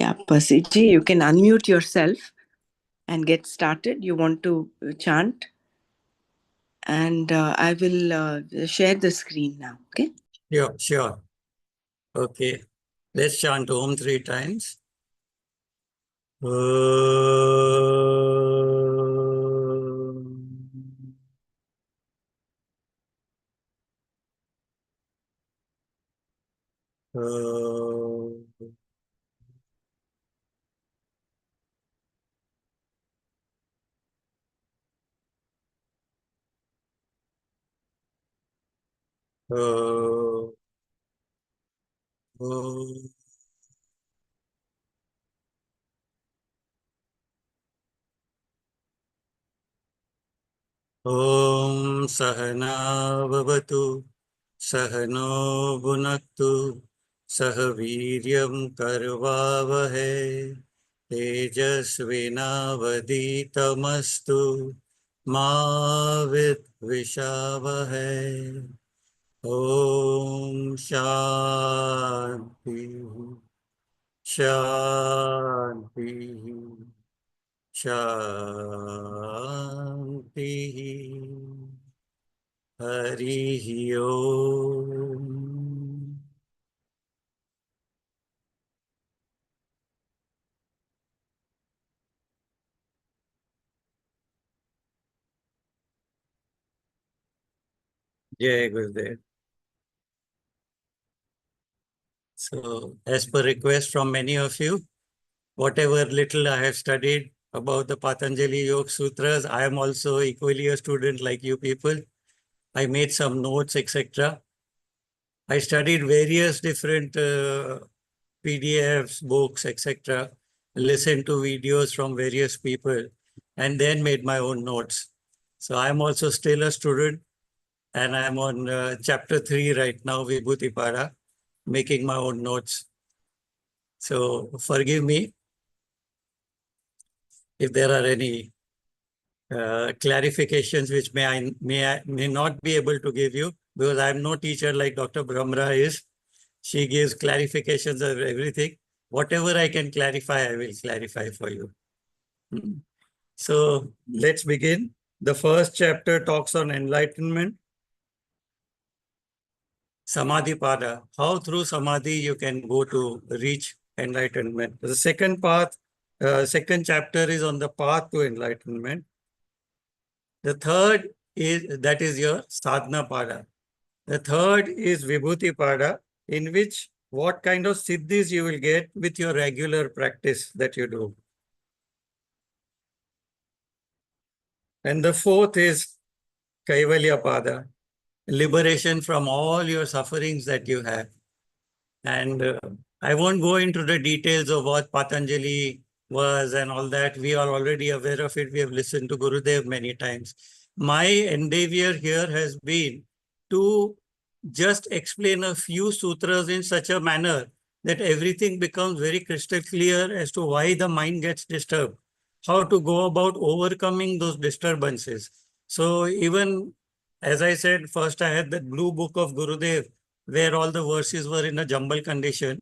Yeah, Percyji, you can unmute yourself and get started. You want to chant, and I will share the screen now. Okay. Yeah, sure. Okay. Let's chant Om 3 times. Om Sahana Vavatu Sahano Bhunaktu Sahaviryam Karvavahe Tejasvinavaditamastu Ma Vidvishavahe. Om Shanti Shanti Shanti Harihi Om. Jai Gurudev. So, as per request from many of you, whatever little I have studied about the Patanjali Yoga Sutras, I am also equally a student like you people. I made some notes, etc. I studied various different PDFs, books, etc. Listened to videos from various people and then made my own notes. So I'm also still a student and I'm on chapter 3 right now, Vibhuti-pada, making my own notes. So forgive me if there are any clarifications which I may not be able to give you, because I'm no teacher like Dr. Brahmra is. She gives clarifications of everything. Whatever I can clarify, I will clarify for you. So let's begin. The first chapter talks on enlightenment. Samadhi Pada, how through Samadhi you can go to reach enlightenment. The second second chapter is on the path to enlightenment. The third is, that is your Sadhana Pada. The third is Vibhuti Pada, in which what kind of siddhis you will get with your regular practice that you do. And the fourth is Kaivalya Pada, liberation from all your sufferings that you have. And I won't go into the details of what Patanjali was and all that. We are already aware of it. We have listened to Gurudev many times. My endeavor here has been to just explain a few sutras in such a manner that everything becomes very crystal clear as to why the mind gets disturbed, how to go about overcoming those disturbances. So even, as I said, first I had that blue book of Gurudev, where all the verses were in a jumble condition,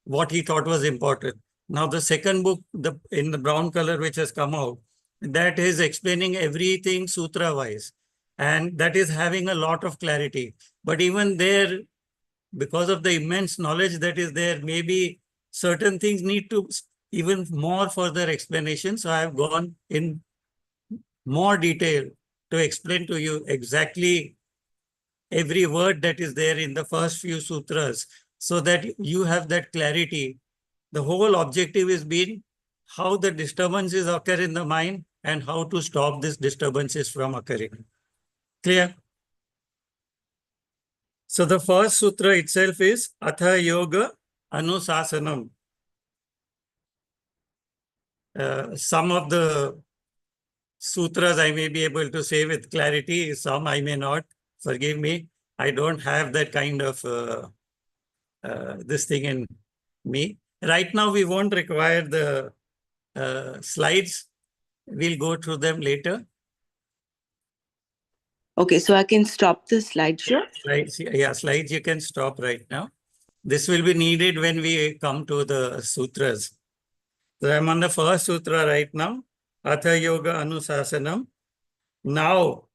what he thought was important. Now the second book, in the brown color which has come out, that is explaining everything sutra-wise. And that is having a lot of clarity. But even there, because of the immense knowledge that is there, maybe certain things need to even more further explanation. So I have gone in more detail to explain to you exactly every word that is there in the first few sutras, so that you have that clarity. The whole objective is being how the disturbances occur in the mind and how to stop these disturbances from occurring. Clear? So the first sutra itself is Atha Yoga Anusasanam. Some of the sutras I may be able to say with clarity, some I may not. Forgive me. I don't have that kind of this thing in me. Right now, we won't require the slides. We'll go through them later. Okay, so I can stop the slideshow? Slides you can stop right now. This will be needed when we come to the sutras. So I'm on the first sutra right now, Atha Yoga Anusasanam. Now,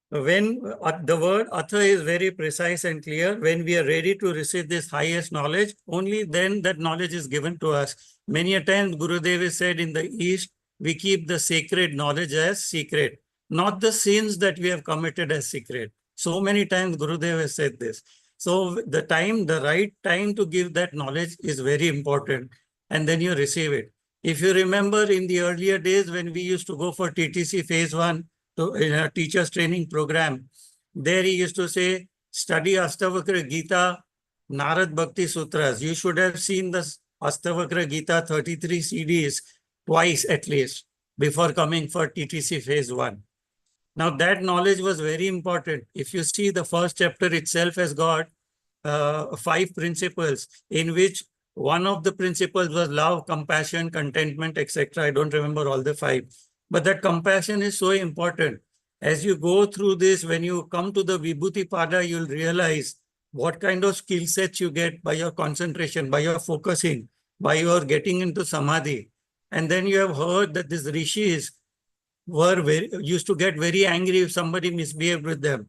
when the word Atha is very precise and clear, when we are ready to receive this highest knowledge, only then that knowledge is given to us. Many a time, Gurudev has said in the East, we keep the sacred knowledge as secret, not the sins that we have committed as secret. So many times Gurudev has said this. So the right time to give that knowledge is very important, and then you receive it. If you remember in the earlier days when we used to go for TTC phase 1, to, in a teacher's training program, there he used to say, study Astavakra Gita, Narad Bhakti Sutras. You should have seen the Astavakra Gita 33 CDs twice at least before coming for TTC phase 1. Now that knowledge was very important. If you see, the first chapter itself has got 5 principles, in which one of the principles was love, compassion, contentment, etc. I don't remember all the 5. But that compassion is so important. As you go through this, when you come to the Vibhuti Pada, you'll realize what kind of skill sets you get by your concentration, by your focusing, by your getting into samadhi. And then you have heard that these rishis used to get very angry if somebody misbehaved with them.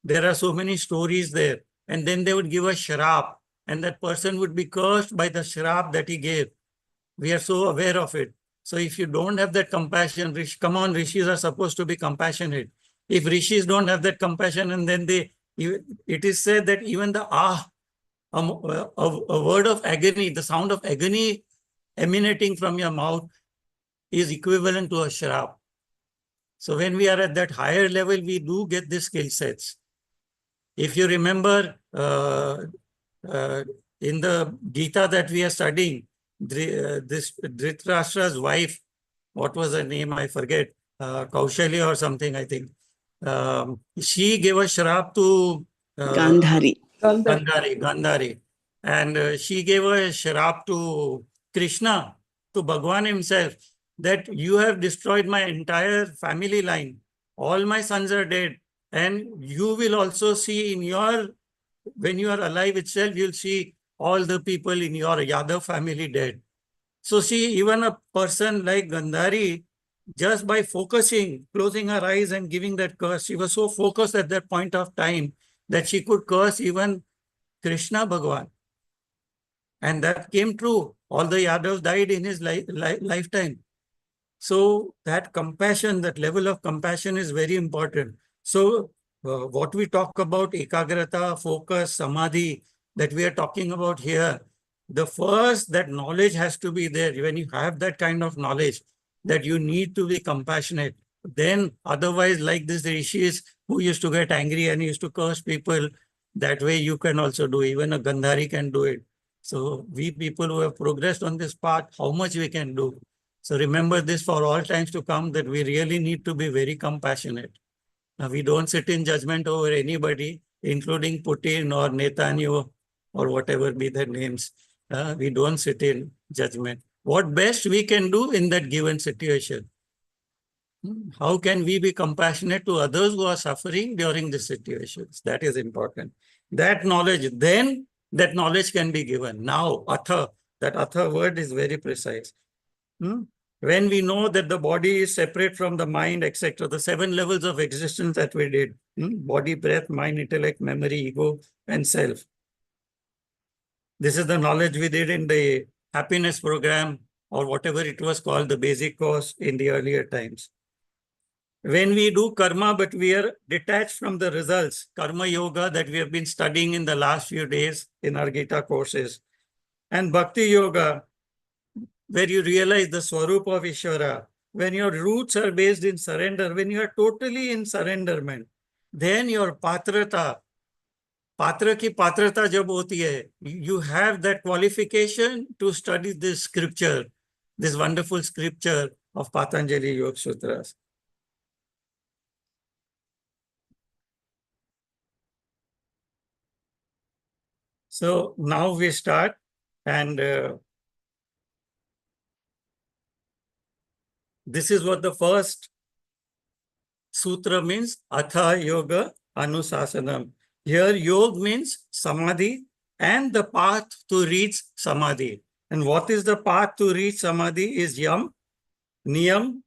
There are so many stories there. And then they would give a shrap, and that person would be cursed by the shrap that he gave. We are so aware of it. So if you don't have that compassion, come on, rishis are supposed to be compassionate. If rishis don't have that compassion, and then it is said that even the a word of agony, the sound of agony emanating from your mouth is equivalent to a shrap. So when we are at that higher level, we do get these skill sets. If you remember in the Gita that we are studying, this Dhritarashtra's wife, what was her name? I forget. Kaushalya or something, I think. She gave a shrap to Gandhari. Gandhari. And she gave a shrap to Krishna, to Bhagwan himself, that you have destroyed my entire family line. All my sons are dead. And you will also see when you are alive itself, you'll see all the people in your Yadav family dead. So see, even a person like Gandhari, just by focusing, closing her eyes and giving that curse, she was so focused at that point of time that she could curse even Krishna Bhagwan. And that came true. All the Yadavs died in his lifetime. So that compassion, that level of compassion is very important. So what we talk about, ekagrata, focus, samadhi, that we are talking about here, the first, that knowledge has to be there. When you have that kind of knowledge, that you need to be compassionate. Then otherwise, like this rishis who used to get angry and used to curse people, that way you can also do. Even a Gandhari can do it. So we people who have progressed on this path, how much we can do. So remember this for all times to come, that we really need to be very compassionate. Now, we don't sit in judgment over anybody, including Putin or Netanyahu or whatever be their names. We don't sit in judgment. What best we can do in that given situation? How can we be compassionate to others who are suffering during these situations? That is important. That knowledge, then that knowledge can be given. Now, Atha, that Atha word is very precise. When we know that the body is separate from the mind, etc., the 7 levels of existence that we did, body, breath, mind, intellect, memory, ego, and self. This is the knowledge we did in the happiness program, or whatever it was called, the basic course in the earlier times. When we do karma, but we are detached from the results, karma yoga that we have been studying in the last few days in our Gita courses, and bhakti yoga, where you realize the Swarup of Ishvara, when your roots are based in surrender, when you are totally in surrenderment, then your patrata, patra ki patrata jab hoti hai, you have that qualification to study this scripture, this wonderful scripture of Patanjali Yoga Sutras. So now we start, and this is what the first sutra means, Atha Yoga Anusasanam. Here, yoga means samadhi and the path to reach samadhi. And what is the path to reach samadhi is yam, niyam,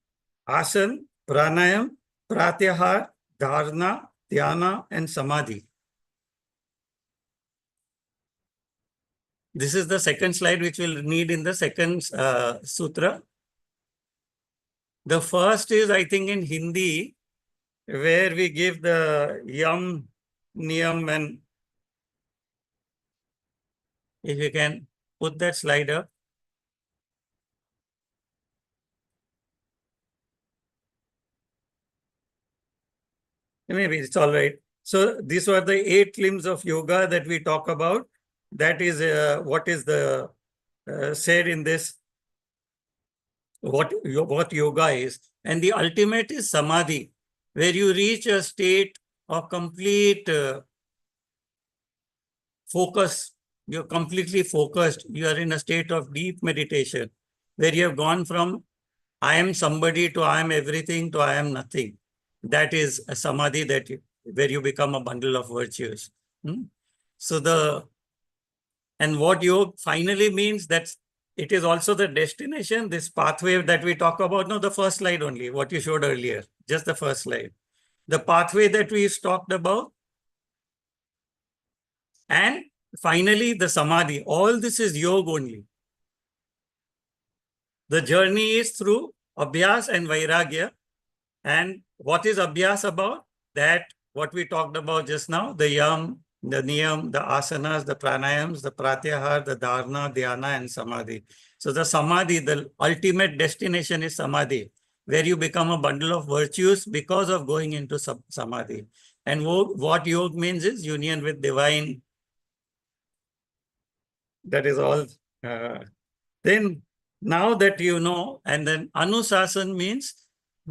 asan, pranayam, pratyahar, dharana, dhyana, and samadhi. This is the second slide which we'll need in the second sutra. The first is, I think, in Hindi, where we give the yam, niyam, and if you can put that slide up. Maybe it's all right. So these were the 8 limbs of yoga that we talk about. That is what is the said in this, what yoga is. And the ultimate is samadhi, where you reach a state of complete focus. You're completely focused. You are in a state of deep meditation, where you have gone from I am somebody to I am everything to I am nothing. That is a samadhi where you become a bundle of virtues. So and what yoga finally means, that it is also the destination, this pathway that we talk about. No, the first slide only, what you showed earlier, just the first slide. The pathway that we talked about. And finally, the samadhi. All this is yoga only. The journey is through abhyas and vairagya. And what is abhyas about? That what we talked about just now, the yam, the niyam, the asanas, the pranayams, the pratyahar, the dharana, dhyana, and samadhi. So the samadhi, the ultimate destination is samadhi, where you become a bundle of virtues because of going into samadhi. And what yoga means is union with divine. That is all. Then now that you know, and then anusasan means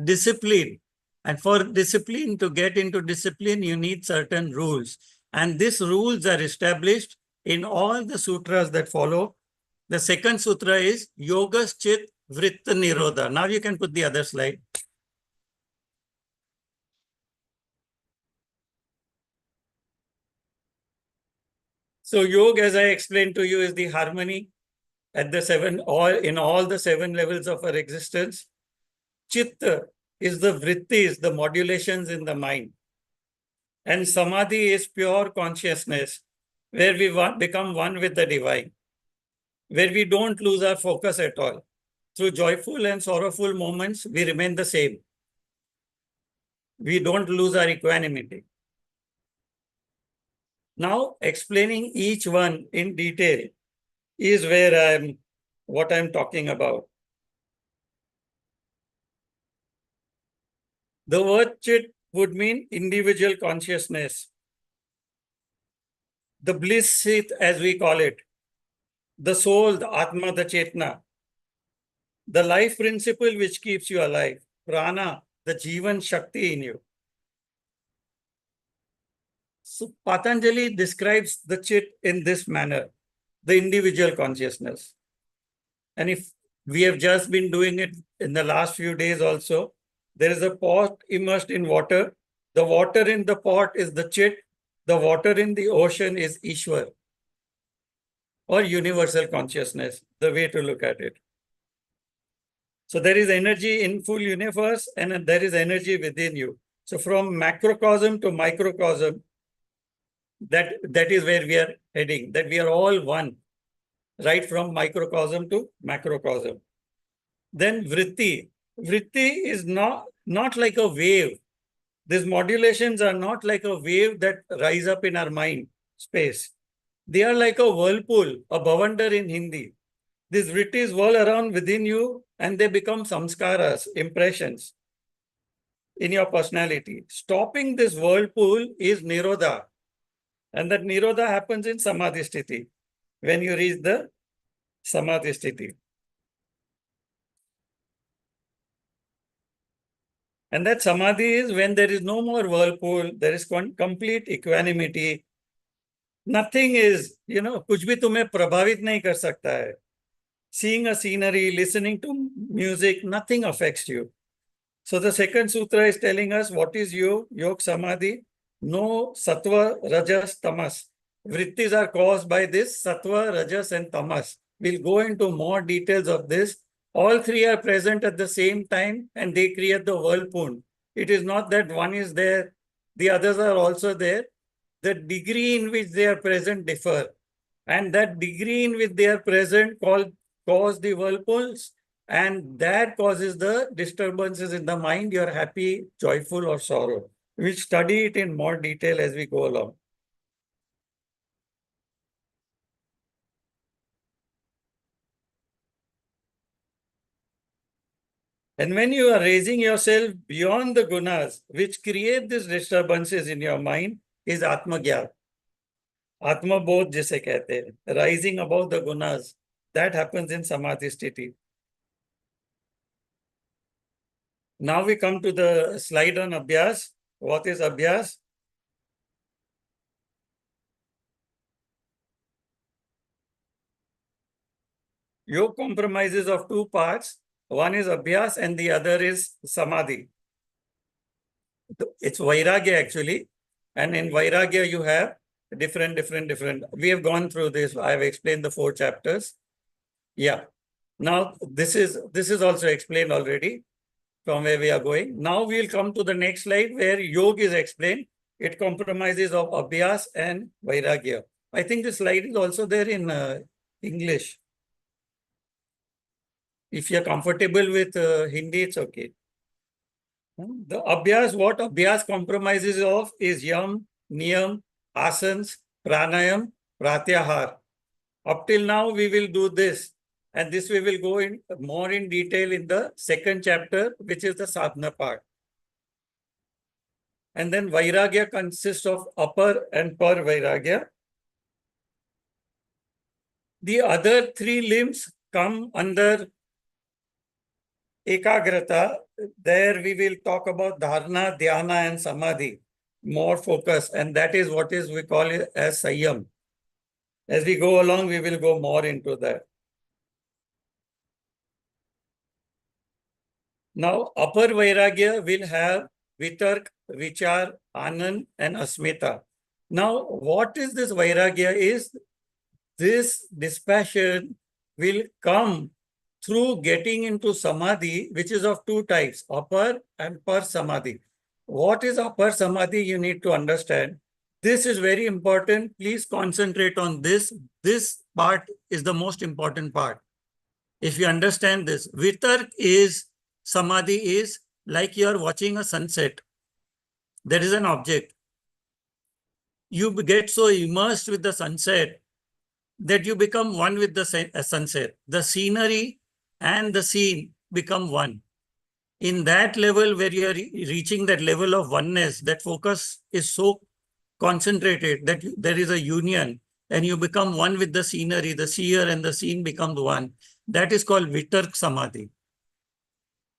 discipline. And for discipline, to get into discipline, you need certain rules. And these rules are established in all the sutras that follow. The second sutra is Yogas Chit Vritta Nirodha. Now you can put the other slide. So yoga, as I explained to you, is the harmony at the in all the 7 levels of our existence. Chitta is the vrittis, the modulations in the mind. And samadhi is pure consciousness, where we become one with the divine, where we don't lose our focus at all. Through joyful and sorrowful moments, we remain the same. We don't lose our equanimity. Now, explaining each one in detail is what I'm talking about. The word chit would mean individual consciousness. The bliss seat, as we call it. The soul, the Atma, the Chetna. The life principle which keeps you alive. Prana, the Jivan Shakti in you. So Patanjali describes the chit in this manner, the individual consciousness. And if we have just been doing it in the last few days also, there is a pot immersed in water. The water in the pot is the chit. The water in the ocean is Ishwar, or universal consciousness, the way to look at it. So there is energy in full universe and there is energy within you. So from macrocosm to microcosm, that is where we are heading, that we are all one, right from microcosm to macrocosm. Then vritti. Vritti is not like a wave. These modulations are not like a wave that rise up in our mind space. They are like a whirlpool, a bhavandar in Hindi. These vrittis whirl around within you and they become samskaras, impressions in your personality. Stopping this whirlpool is nirodha. And that nirodha happens in samadhi sthiti, when you reach the samadhi sthiti. And that samadhi is when there is no more whirlpool, there is complete equanimity. Nothing is, कुछ भी तुम्हें प्रभावित नहीं कर सकता है. Seeing a scenery, listening to music, nothing affects you. So the second sutra is telling us what is yoga samadhi. No sattva, rajas, tamas. Vrittis are caused by this sattva, rajas, and tamas. We'll go into more details of this. All three are present at the same time and they create the whirlpool. It is not that one is there, the others are also there. The degree in which they are present differ. And that degree in which they are present cause the whirlpools, and that causes the disturbances in the mind. You're happy, joyful, or sorrow. We'll study it in more detail as we go along. And when you are raising yourself beyond the gunas, which create these disturbances in your mind, is Atma Gyan. Atma Bodh जिसे कहते हैं, rising above the gunas. That happens in Samadhi sthiti. Now we come to the slide on Abhyas. What is Abhyas? Yoga comprises of two parts. One is Abhyas and the other is Samadhi. It's Vairagya actually. And in Vairagya you have different. We have gone through this. I have explained the 4 chapters. Yeah. Now this is also explained already from where we are going. Now we'll come to the next slide where yoga is explained. It comprises of Abhyas and Vairagya. I think this slide is also there in English. If you're comfortable with Hindi, it's okay. The Abhyas, what Abhyas comprises of is Yam, Niyam, Asans, Pranayam, Pratyahar. Up till now, we will do this. And this we will go in more in detail in the 2nd chapter, which is the sadhana part. And then Vairagya consists of upper and par Vairagya. The other 3 limbs come under Ekagrata. There we will talk about Dharana, Dhyana and Samadhi. More focus. And that is what is we call it as Sayyam. As we go along, we will go more into that. Now, upper Vairagya will have Vitark, Vichar, Anand, and Asmita. Now, what is this Vairagya is? This dispassion will come through getting into Samadhi, which is of 2 types, upper and par Samadhi. What is upper Samadhi? You need to understand. This is very important. Please concentrate on this. This part is the most important part. If you understand this, Vitark is Samadhi is like you are watching a sunset. There is an object. You get so immersed with the sunset that you become one with the sunset. The scenery and the scene become one. In that level where you are reaching that level of oneness, that focus is so concentrated that there is a union and you become one with the scenery, the seer and the scene becomes one. That is called Vitark Samadhi.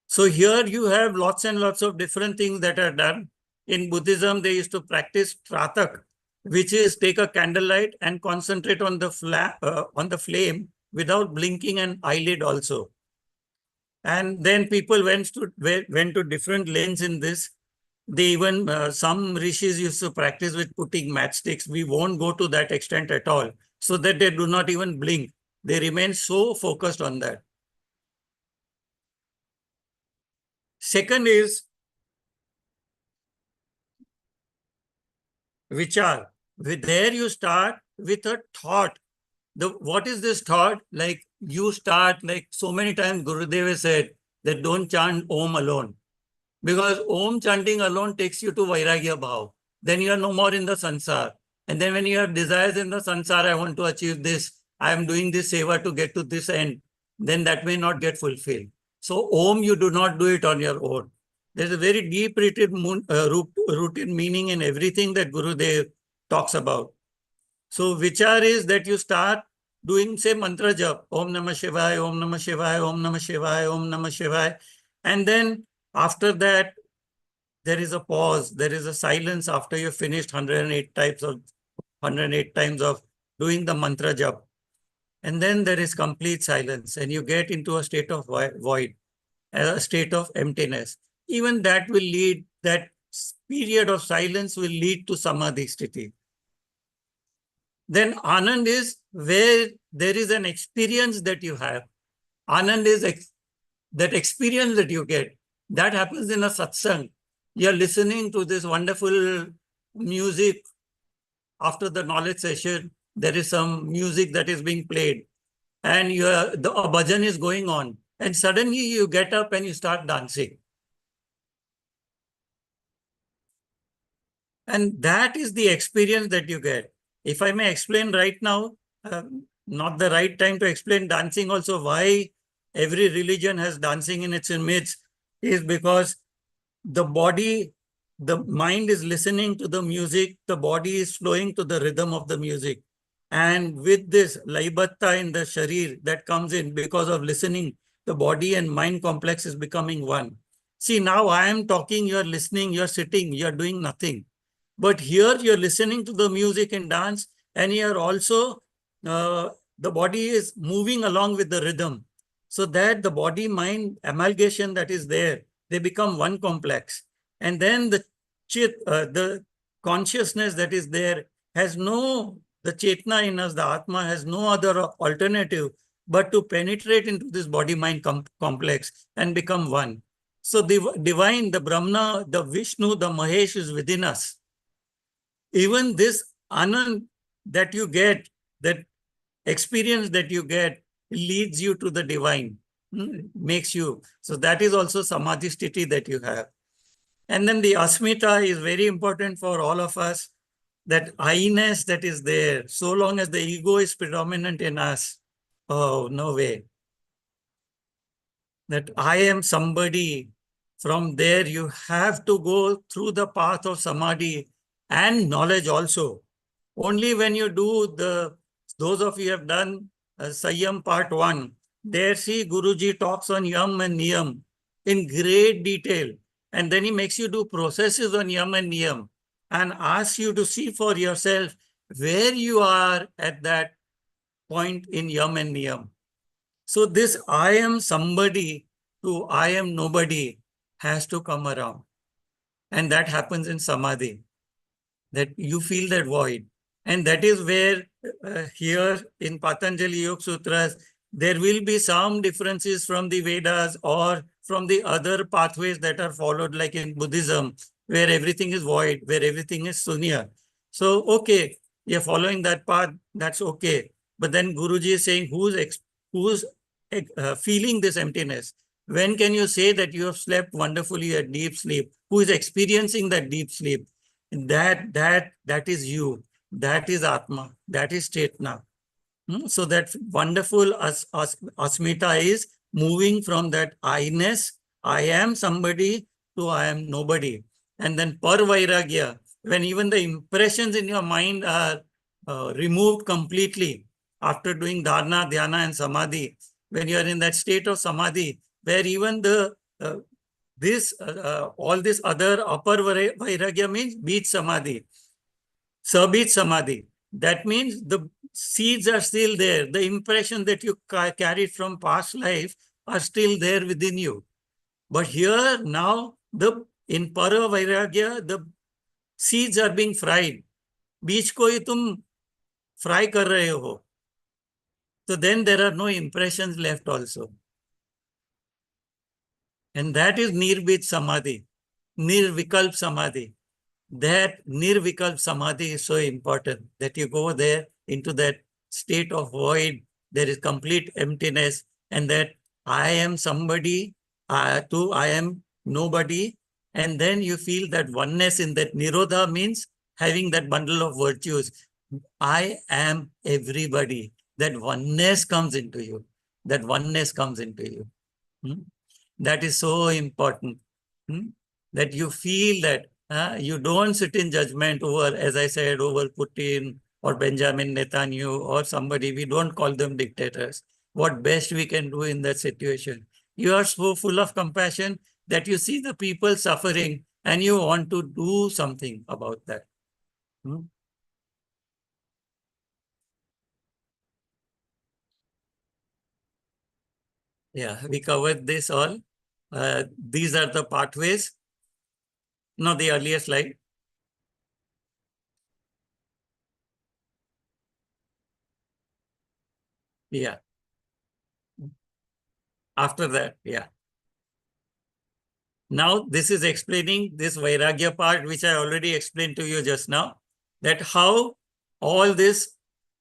So here you have lots and lots of different things that are done. In Buddhism, they used to practice Tratak, which is take a candlelight and concentrate on the flame without blinking an eyelid also. And then people went to different lanes in this. They even, some rishis used to practice with putting matchsticks. We won't go to that extent at all, so that they do not even blink. They remain so focused on that. Second is Vichar. There you start with a thought. What is this thought? Like you start, like so many times Gurudev has said that don't chant Om alone. Because Om chanting alone takes you to Vairagya Bhav. Then you are no more in the sansar. And then when you have desires in the sansar, I want to achieve this, I am doing this seva to get to this end, then that may not get fulfilled. So Om, you do not do it on your own. There's a very deep-rooted meaning in everything that Gurudev talks about. So Vichar is that you start doing, say, mantra jap, Om Namah Shivaya, Om Namah Shivaya, Om Namah Shivaya, Om Namah Shivaya. And then after that, there is a pause, there is a silence after you've finished 108 times of doing the mantra jap. And then there is complete silence and you get into a state of void, a state of emptiness. Even that will lead, that period of silence will lead to Samadhi sthiti. Then Anand is where there is an experience that you have. Anand is that experience that you get. That happens in a satsang. You're listening to this wonderful music after the knowledge session. There is some music that is being played, and a bhajan is going on. And suddenly you get up and you start dancing. And that is the experience that you get. If I may explain right now, not the right time to explain dancing also, why every religion has dancing in its midst, is because the body, the mind is listening to the music, the body is flowing to the rhythm of the music. And with this laibatta in the sharir that comes in because of listening, the body and mind complex is becoming one. See, now I am talking, you're listening, you're sitting, you're doing nothing. But here you're listening to the music and dance, and you're also, the body is moving along with the rhythm. So that the body-mind amalgamation that is there, they become one complex. And then the consciousness that is there has the chetna in us, the Atma has no other alternative but to penetrate into this body-mind complex and become one. So the divine, the Brahma, the Vishnu, the Mahesh is within us. Even this Anand that you get, that experience that you get, leads you to the divine, makes you. So that is also Samadhi sthiti that you have. And then the Asmita is very important for all of us, that I-ness that is there. So long as the ego is predominant in us, oh, no way. That I am somebody. From there, you have to go through the path of Samadhi and knowledge also. Only when you do those of you have done Sayyam part 1, there see Guruji talks on Yam and Niyam in great detail. And then he makes you do processes on Yam and Niyam and asks you to see for yourself where you are at that point in Yam and Niyam. So this I am somebody to I am nobody has to come around. And that happens in Samadhi, that you feel that void. And that is where here in Patanjali Yoga Sutras, there will be some differences from the Vedas or from the other pathways that are followed, like in Buddhism, where everything is void, where everything is sunya. So, okay, you're following that path, that's okay. But then Guruji is saying, who's feeling this emptiness? When can you say that you have slept wonderfully at deep sleep? Who is experiencing that deep sleep? That is you. That is Atma. That is Chetna. So that wonderful Asmita is moving from that I-ness, I am somebody, to I am nobody. And then Parvairagya, when even the impressions in your mind are removed completely after doing dharana, dhyana, and samadhi, when you are in that state of samadhi, where even uh, all this other upper vairagya means beach samadhi, sabit samadhi. That means the seeds are still there. The impression that you carried from past life are still there within you. But here now, in para vairagya, the seeds are being fried. बीज को ही तुम fry कर रहे हो. So then there are no impressions left also. And that is Nirbit Samadhi, Nirvikalp Samadhi. That Nirvikalp Samadhi is so important, that you go there into that state of void, there is complete emptiness, and that I am somebody, to I am nobody, and then you feel that oneness in that. Nirodha means having that bundle of virtues. I am everybody. That oneness comes into you. That oneness comes into you. That is so important. That you feel that you don't sit in judgment over, as I said, over Putin or Benjamin Netanyahu or somebody. We don't call them dictators. What best we can do in that situation. You are so full of compassion that you see the people suffering and you want to do something about that. Yeah, we covered this all. These are the pathways. No, the earlier slide. Yeah. After that, yeah. Now, this is explaining this Vairagya part, which I already explained to you just now, that how all this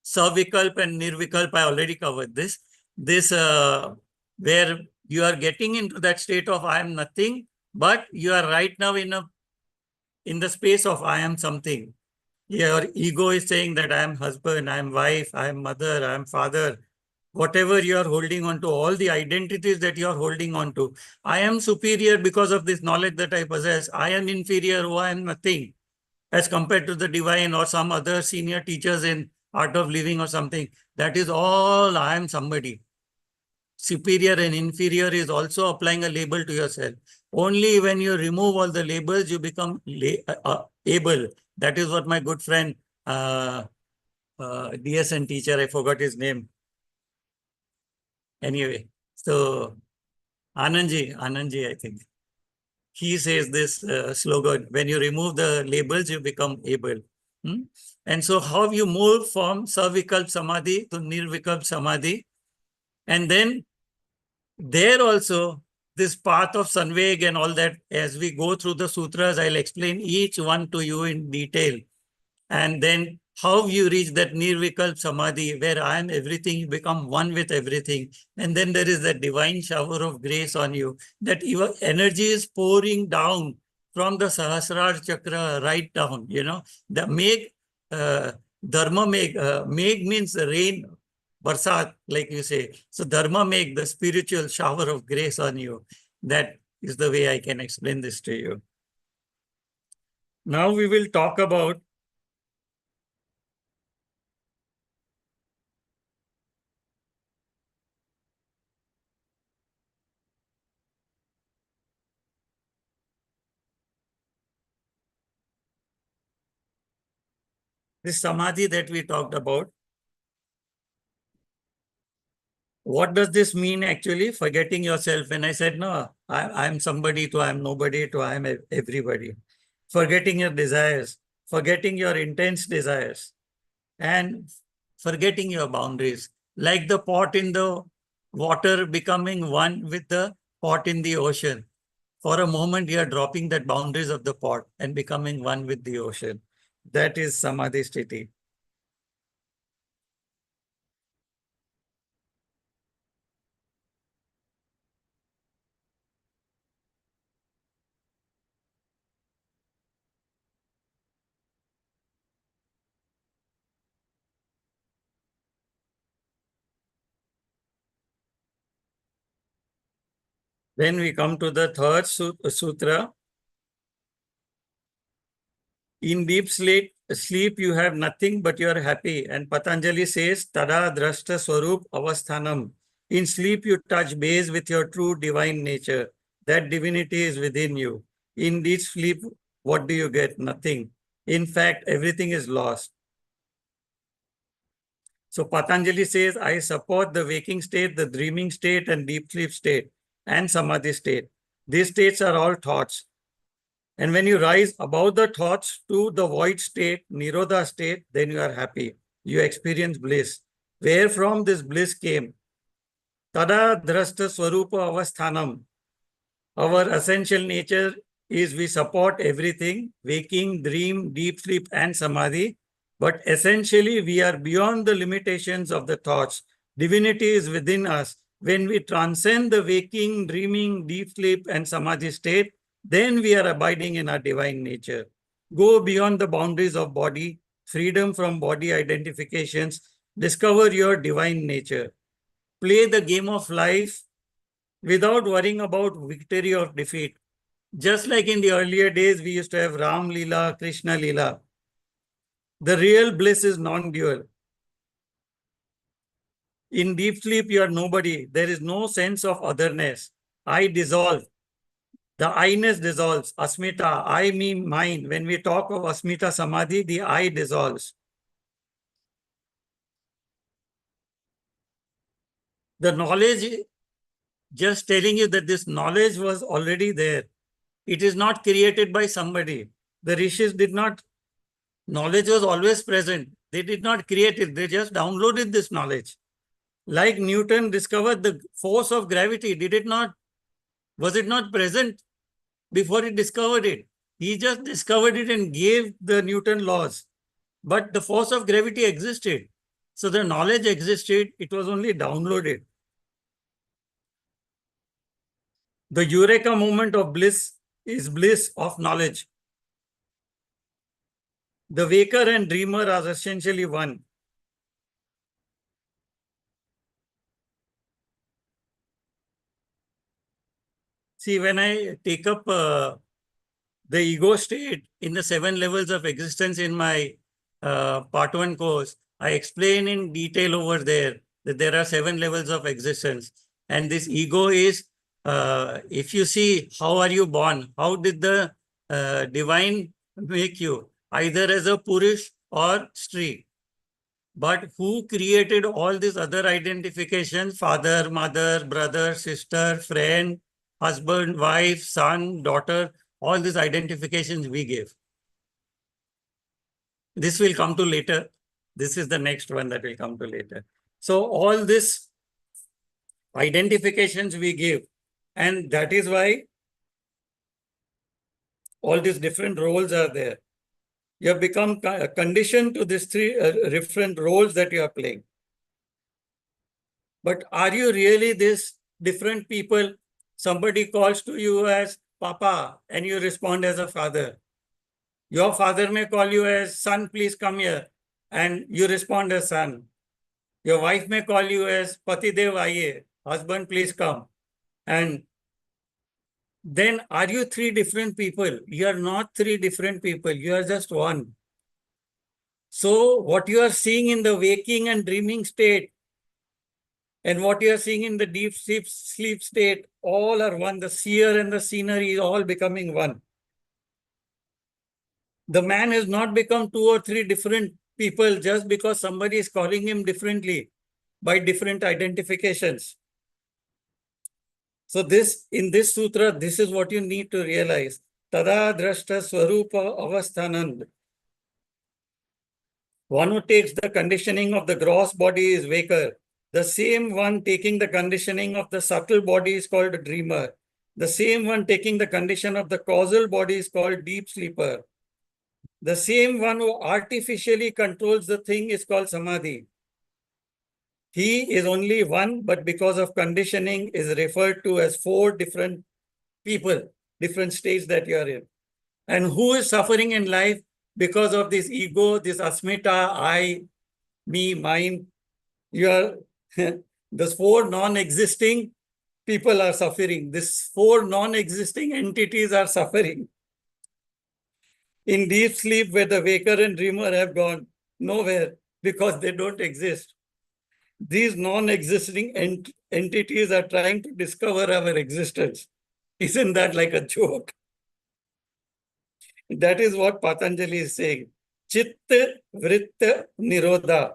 Savikalp and Nirvikalp, I already covered this, where you are getting into that state of I am nothing, but you are right now in the space of I am something. Your ego is saying that I am husband, I am wife, I am mother, I am father, whatever you are holding on to, all the identities that you are holding on to. I am superior because of this knowledge that I possess. I am inferior, oh, I am nothing as compared to the divine or some other senior teachers in art of living or something. That is all I am somebody. Superior and inferior is also applying a label to yourself. Only when you remove all the labels, you become able. That is what my good friend, DSN teacher, I forgot his name. Anyway, so Anandji, I think. He says this slogan, when you remove the labels, you become able. Hmm? And so how you move from Savikalp Samadhi to Nirvikalp Samadhi, and then there also, this path of Sanveg and all that, as we go through the sutras, I'll explain each one to you in detail. And then how you reach that Nirvikalp Samadhi, where I am everything, you become one with everything. And then there is that divine shower of grace on you, that your energy is pouring down from the Sahasrara Chakra right down, The Meg, Dharma Meg means rain, Barsat, like you say. So Dharma Meg, the spiritual shower of grace on you. That is the way I can explain this to you. Now we will talk about this samadhi that we talked about. What does this mean actually? Forgetting yourself. When I said, no, I'm somebody to I'm nobody to I'm everybody. Forgetting your desires, forgetting your intense desires, and forgetting your boundaries. Like the pot in the water becoming one with the pot in the ocean. For a moment, you are dropping that boundaries of the pot and becoming one with the ocean. That is samadhi sthiti. Then we come to the third sutra. In deep sleep, you have nothing but you are happy. And Patanjali says, Tada drashta swarup avasthanam. In sleep, you touch base with your true divine nature. That divinity is within you. In deep sleep, what do you get? Nothing. In fact, everything is lost. So Patanjali says, I support the waking state, the dreaming state, and deep sleep state, and samadhi state. These states are all thoughts. And when you rise above the thoughts to the void state, Nirodha state, then you are happy. You experience bliss. Where from this bliss came? Tada drashta swarupa avasthanam. Our essential nature is we support everything, waking, dream, deep sleep, and samadhi. But essentially, we are beyond the limitations of the thoughts. Divinity is within us. When we transcend the waking, dreaming, deep sleep, and samadhi state, then we are abiding in our divine nature. Go beyond the boundaries of body, freedom from body identifications, discover your divine nature. Play the game of life without worrying about victory or defeat. Just like in the earlier days, we used to have Ram Leela, Krishna Leela. The real bliss is non-dual. In deep sleep, you are nobody. There is no sense of otherness. I dissolve. The I-ness dissolves. Asmita, I, me, mine. When we talk of Asmita Samadhi, the I dissolves. The knowledge, just telling you that this knowledge was already there. It is not created by somebody. The rishis did not, knowledge was always present. They did not create it. They just downloaded this knowledge. Like Newton discovered the force of gravity, did it not? Was it not present before he discovered it? He just discovered it and gave the Newton laws. But the force of gravity existed. So the knowledge existed, it was only downloaded. The eureka moment of bliss is bliss of knowledge. The waker and dreamer are essentially one. See, when I take up the ego state in the 7 levels of existence in my part 1 course, I explain in detail over there that there are 7 levels of existence. And this ego is, if you see, how are you born? How did the divine make you? Either as a Purush or Stree. But who created all these other identifications? Father, mother, brother, sister, friend, husband, wife, son, daughter, all these identifications we give. This will come to later. This is the next one that will come to later. So all these identifications we give, and that is why all these different roles are there. You have become conditioned to these 3 different roles that you are playing. But are you really this different people? Somebody calls to you as Papa and you respond as a father. Your father may call you as son, please come here, and you respond as son. Your wife may call you as Patidev Aye, husband, please come. And then are you 3 different people? You are not 3 different people. You are just one. So what you are seeing in the waking and dreaming state and what you are seeing in the deep sleep state, all are one. The seer and the scenery is all becoming one. The man has not become 2 or 3 different people just because somebody is calling him differently by different identifications. So in this sutra, this is what you need to realize. Tada drashta swarupa avasthanand. One who takes the conditioning of the gross body is waker. The same one taking the conditioning of the subtle body is called a dreamer. The same one taking the condition of the causal body is called deep sleeper. The same one who artificially controls the thing is called samadhi. He is only one, but because of conditioning is referred to as 4 different people, different states that you are in. And who is suffering in life because of this ego, this asmita, I, me, mine? You are those 4 non-existing people are suffering. These 4 non-existing entities are suffering. In deep sleep, where the waker and dreamer have gone nowhere because they don't exist. These non-existing entities are trying to discover our existence. Isn't that like a joke? That is what Patanjali is saying. Chitta vritta nirodha.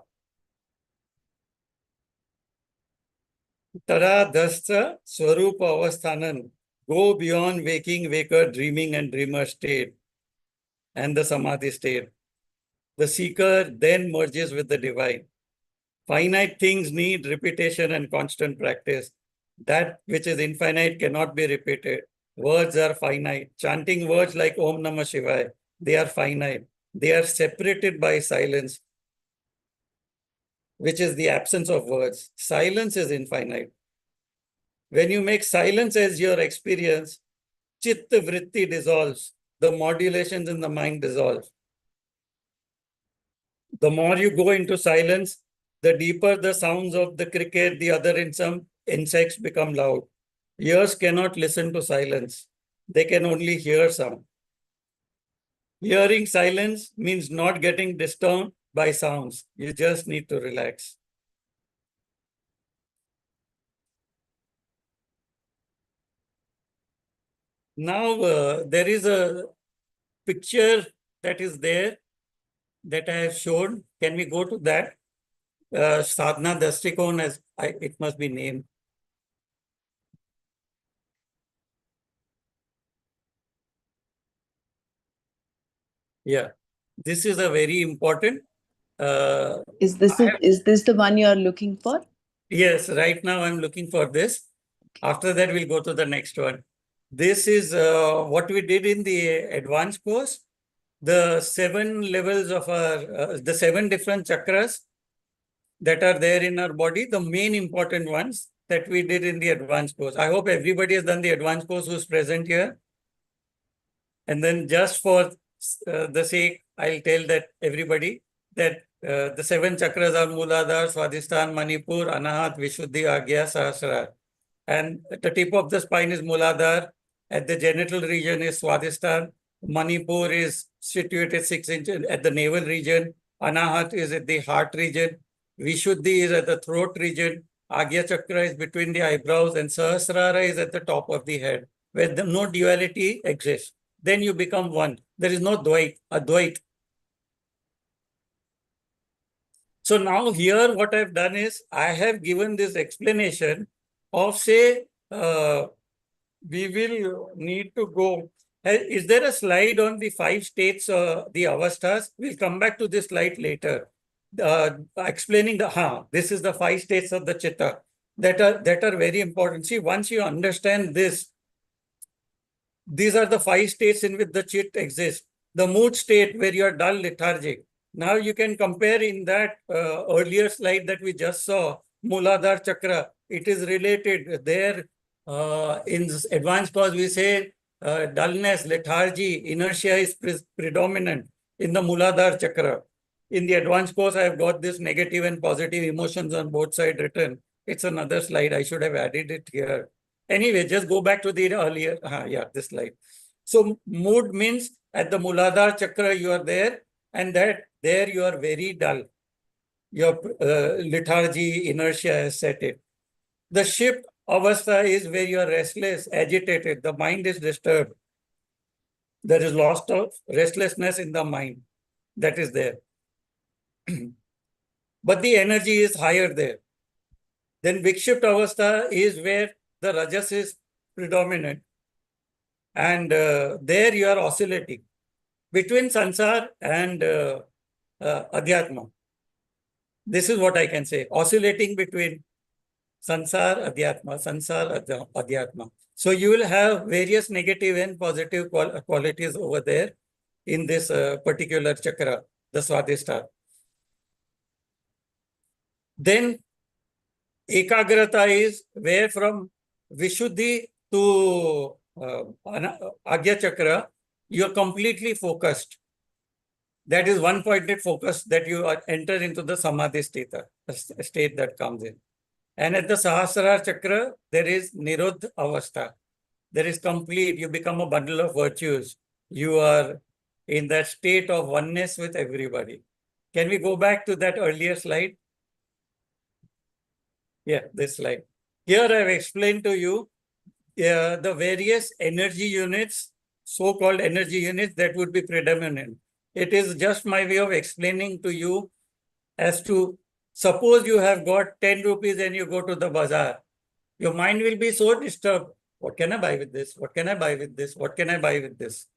Tada dasta swarupa avasthanan. Go beyond waking, waker, dreaming, and dreamer state and the samadhi state. The seeker then merges with the divine. Finite things need repetition and constant practice. That which is infinite cannot be repeated. Words are finite. Chanting words like Om Namah Shivaya, they are finite. They are separated by silence, which is the absence of words. Silence is infinite. When you make silence as your experience, chitta vritti dissolves. The modulations in the mind dissolve. The more you go into silence, the deeper the sounds of the cricket, the other insects become loud. Ears cannot listen to silence. They can only hear sound. Hearing silence means not getting disturbed by sounds. You just need to relax. Now, there is a picture that is there that I have shown. Can we go to that? Sadhana Dastikon, as it must be named. Yeah, this is a very important. Is this the one you are looking for? Yes, right now I'm looking for this. After that, we'll go to the next one. This is what we did in the advanced course. The 7 levels of the 7 different chakras that are there in our body, the main important ones that we did in the advanced course. I hope everybody has done the advanced course who's present here. And then just for the sake, I'll tell that everybody that the 7 chakras are Muladhara, Swadhisthana, Manipur, Anahat, Vishuddhi, Agya, Sahasrara. And at the tip of the spine is Muladhara. At the genital region is Swadhisthana. Manipur is situated 6 inches at the navel region. Anahat is at the heart region. Vishuddhi is at the throat region. Agya chakra is between the eyebrows, and Sahasrara is at the top of the head, where no duality exists. Then you become one. There is no Advait. So now here what I've done is I have given this explanation of, say, we will need to go. Is there a slide on the 5 states, the avasthas? We'll come back to this slide later. Explaining this is the 5 states of the chitta that are very important. See, once you understand this, these are the 5 states in which the chit exists. The mood state where you are dull, lethargic. Now you can compare in that earlier slide that we just saw, Muladhara chakra. It is related there. In advanced course, we say dullness, lethargy, inertia is predominant in the Muladhara chakra. In the advanced course, I have got this negative and positive emotions on both sides written. It's another slide. I should have added it here. Anyway, just go back to the earlier, this slide. So mood means at the Muladhara chakra you are there, and that there you are very dull. Your lethargy, inertia has set it. The shift avastha is where you are restless, agitated. The mind is disturbed. There is loss of restlessness in the mind. That is there. But the energy is higher there. Then Vikshipt avastha is where the rajas is predominant. And there you are oscillating between sansar and adhyatma. This is what I can say. Oscillating between sansar, adhyatma. So you will have various negative and positive qualities over there in this particular chakra, the Swadhisthana. Then Ekagrata is where from Vishuddhi to Agya chakra, you are completely focused. That is one-pointed focus that you enter into the Samadhi state that comes in. And at the Sahasrara chakra, there is Nirodha Avastha. There is complete, you become a bundle of virtues. You are in that state of oneness with everybody. Can we go back to that earlier slide? Yeah, this slide. Here I've explained to you the various energy units, so-called energy units that would be predominant. It is just my way of explaining to you as to, suppose you have got 10 rupees and you go to the bazaar. Your mind will be so disturbed. What can I buy with this? What can I buy with this? What can I buy with this?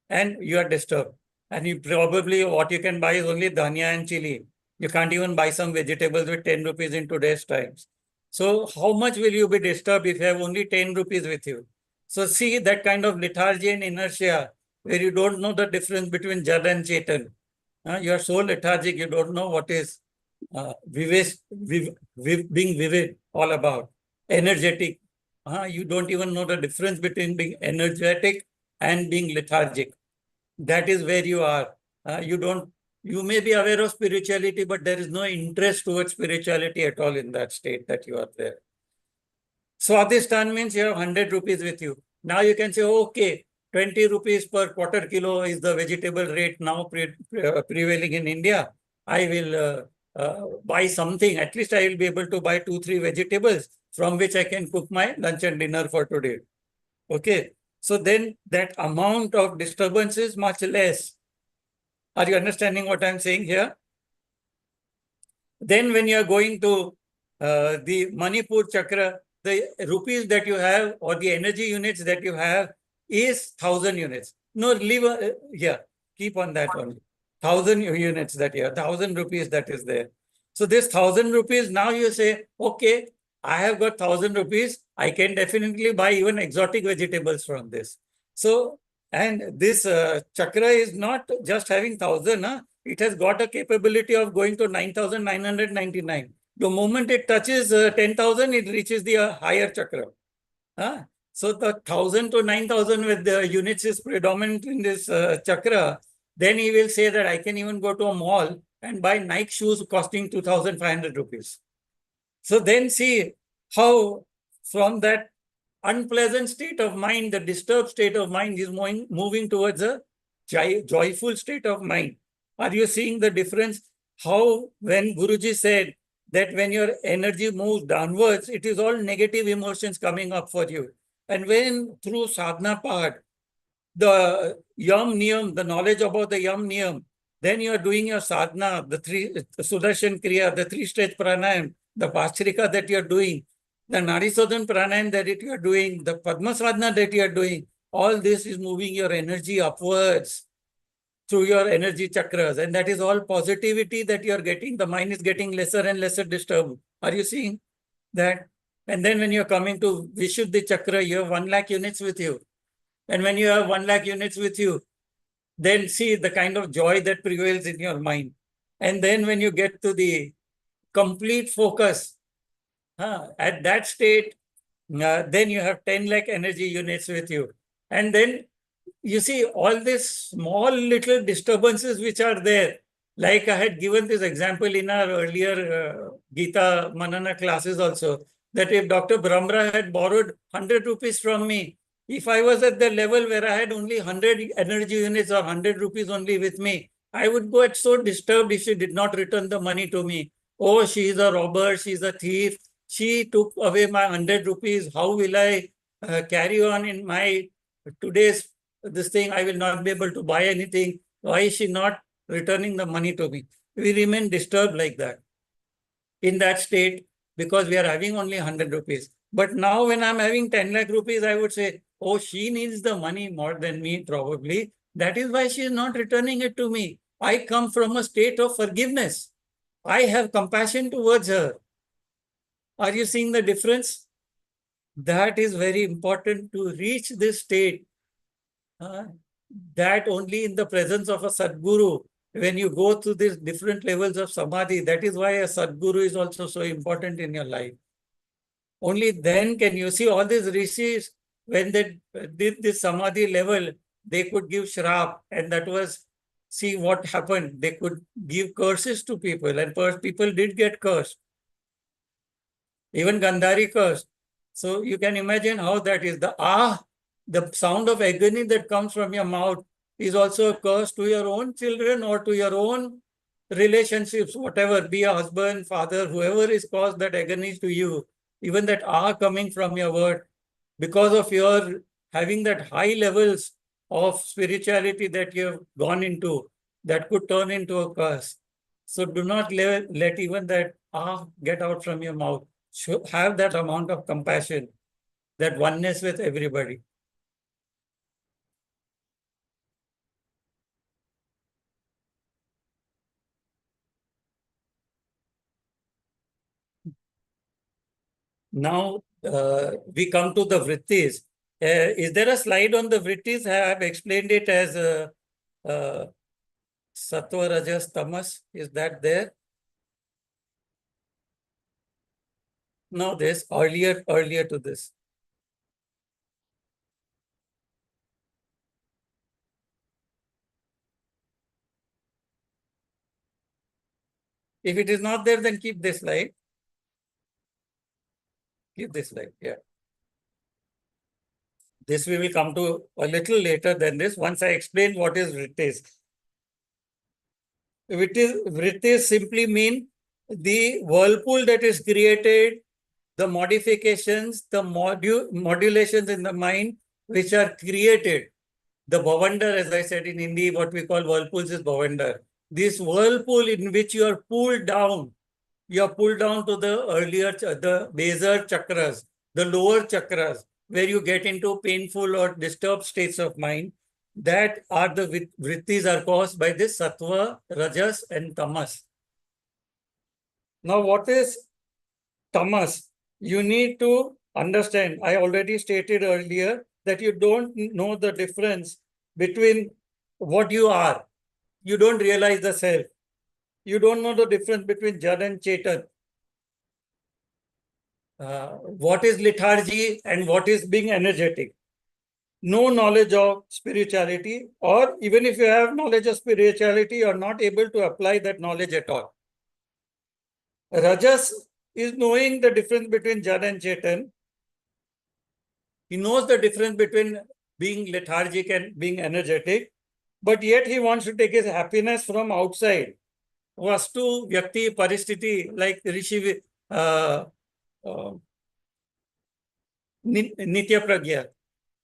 And you are disturbed. And you probably, what you can buy is only dhania and chili. You can't even buy some vegetables with 10 rupees in today's times. So how much will you be disturbed if you have only 10 rupees with you? So see that kind of lethargy and inertia where you don't know the difference between Jad and Chetan. You are so lethargic, you don't know what is being vivid all about. Energetic. You don't even know the difference between being energetic and being lethargic. That is where you are. You may be aware of spirituality, but there is no interest towards spirituality at all in that state that you are there. Swadhisthana means you have 100 rupees with you. Now you can say, okay, 20 rupees per quarter kilo is the vegetable rate now prevailing in India. I will buy something. At least I will be able to buy 2-3 vegetables from which I can cook my lunch and dinner for today. Okay. So then that amount of disturbance is much less. Are you understanding what I'm saying here? Then when you are going to the Manipur chakra, the rupees that you have or the energy units that you have is 1,000 units. No, leave, keep on that only. 1,000 units that you have, 1,000 rupees that is there. So this 1,000 rupees, now you say, okay, I have got 1,000 rupees. I can definitely buy even exotic vegetables from this. So, and this chakra is not just having 1,000, huh? It has got a capability of going to 9,999. The moment it touches 10,000, it reaches the higher chakra. Huh? So the 1,000 to 9,000 with the units is predominant in this chakra. Then he will say that I can even go to a mall and buy Nike shoes costing 2,500 rupees. So then see how from that unpleasant state of mind, the disturbed state of mind is moving towards a joyful state of mind. Are you seeing the difference? How when Guruji said that when your energy moves downwards, it is all negative emotions coming up for you. And when through sadhana part, the yam niyam, the knowledge about the yam niyam, then you are doing your sadhana, the Sudarshan Kriya, the three-stage pranayam, the Paschrika that you are doing, the Nadisodhan pranayam that you are doing, the Padma sadhana that you are doing, all this is moving your energy upwards through your energy chakras. And that is all positivity that you are getting. The mind is getting lesser and lesser disturbed. Are you seeing that? And then when you are coming to Vishuddhi chakra, you have 1 lakh units with you. And when you have 1 lakh units with you, then see the kind of joy that prevails in your mind. And then when you get to the complete focus, at that state, then you have 10 lakh energy units with you. And then you see all these small little disturbances which are there. Like I had given this example in our earlier Gita Manana classes also, that if Dr. Brahmra had borrowed 100 rupees from me, if I was at the level where I had only 100 energy units or 100 rupees only with me, I would get so disturbed if she did not return the money to me. Oh, she is a robber, she is a thief, she took away my 100 rupees. How will I carry on in my today's this thing? I will not be able to buy anything. Why is she not returning the money to me? We remain disturbed like that in that state because we are having only 100 rupees. But now when I'm having 10 lakh rupees, I would say, oh, she needs the money more than me probably. That is why she is not returning it to me. I come from a state of forgiveness. I have compassion towards her. Are you seeing the difference? That is very important to reach this state. That only in the presence of a Sadguru, when you go through these different levels of samadhi, that is why a Sadguru is also so important in your life. Only then can you see all these rishis, when they did this samadhi level, they could give shrap, and that was, see what happened. They could give curses to people, and people did get cursed. Even Gandhari cursed. So you can imagine how that is. The sound of agony that comes from your mouth is also a curse to your own children or to your own relationships, whatever, be a husband, father, whoever is caused that agony to you, even that coming from your word, because of your having that high levels of spirituality that you have gone into, that could turn into a curse. So do not let even that get out from your mouth. Have that amount of compassion, that oneness with everybody. Now we come to the vrittis. Is there a slide on the vrittis? I have explained it as sattva, rajas, tamas. Is that there? No, there's earlier to this. If it is not there, then keep this slide. Keep this slide, yeah. This we will come to a little later than this, once I explain what is vrittis. Vrittis simply mean the whirlpool that is created, the modifications, the modulations in the mind which are created. The bhavandar, as I said in Hindi, what we call whirlpools is bhavandar. This whirlpool in which you are pulled down to the the baser chakras, the lower chakras, where you get into painful or disturbed states of mind. That are the vrittis are caused by this sattva, rajas, and tamas. Now, what is tamas? You need to understand. I already stated earlier that you don't know the difference between what you are. You don't realize the self. You don't know the difference between Jad and Chetan. What is lethargy and what is being energetic. No knowledge of spirituality, or even if you have knowledge of spirituality, you are not able to apply that knowledge at all. Rajas is knowing the difference between Jad and Chetan. He knows the difference between being lethargic and being energetic, but yet he wants to take his happiness from outside. Vastu, Vyakti, Paristiti, like Rishi uh, uh, Nitya Pragya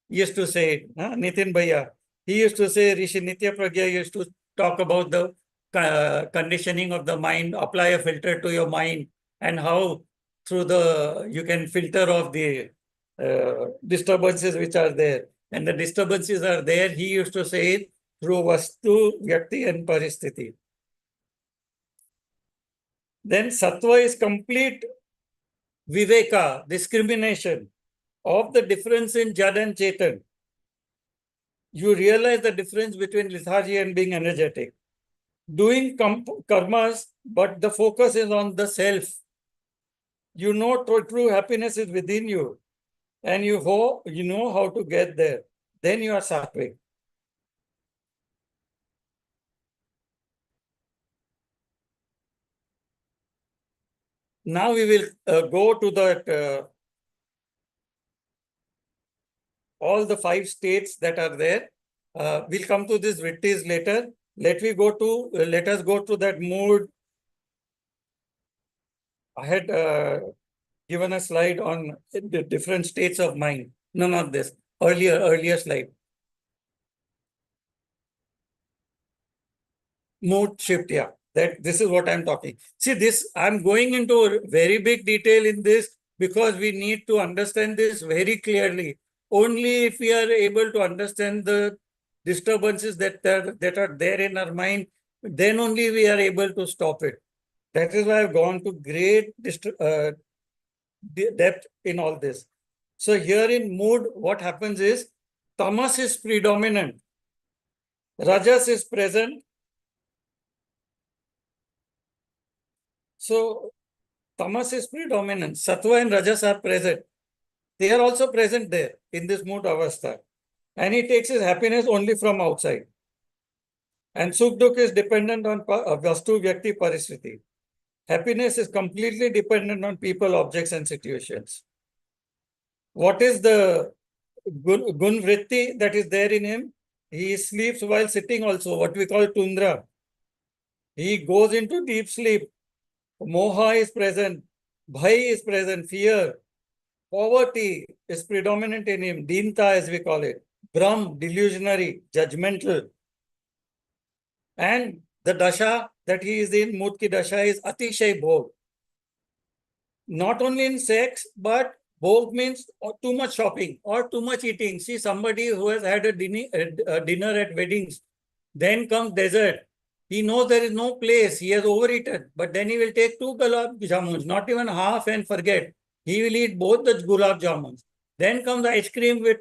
used to say, Nitin Bhaiya, he used to say, Rishi Nitya Pragya used to talk about the conditioning of the mind, apply a filter to your mind, and how through the, you can filter off the disturbances which are there. And the disturbances are there, he used to say it through Vastu, Vyakti, and Paristiti. Then Sattva is complete viveka, discrimination of the difference in Jad and Chetan. You realize the difference between lethargy and being energetic. Doing karmas, but the focus is on the self. You know true happiness is within you, and you know how to get there. Then you are sattvic. Now we will go to that all the 5 states that are there. We'll come to these vrittis later. Let us go to that mood. I had given a slide on the different states of mind. No, not this. Earlier slide. Mood shift, yeah. This is what I'm talking. See, this, I'm going into very big detail in this because we need to understand this very clearly. Only if we are able to understand the disturbances that are there in our mind, then only we are able to stop it. That is why I've gone to great depth in all this. So here in mood, what happens is tamas is predominant, rajas is present. So tamas is predominant, sattva and rajas are present. They are also present there in this mood avastha. And he takes his happiness only from outside. And sukh dukh is dependent on vastu, vyakti, paristiti. Happiness is completely dependent on people, objects, and situations. What is the gun vritti that is there in him? He sleeps while sitting also, what we call tundra. He goes into deep sleep. Moha is present. Bhai is present, fear. Poverty is predominant in him, dinta as we call it. Brahm, delusionary, judgmental. And the dasha that he is in, mood ki dasha, is atishay bhog. Not only in sex, but bhog means too much shopping or too much eating. See, somebody who has had a dinner at weddings, then comes dessert. He knows there is no place. He has overeaten, but then he will take 2 gulab jamuns, not even half, and forget. He will eat both the gulab jamuns. Then comes the ice cream with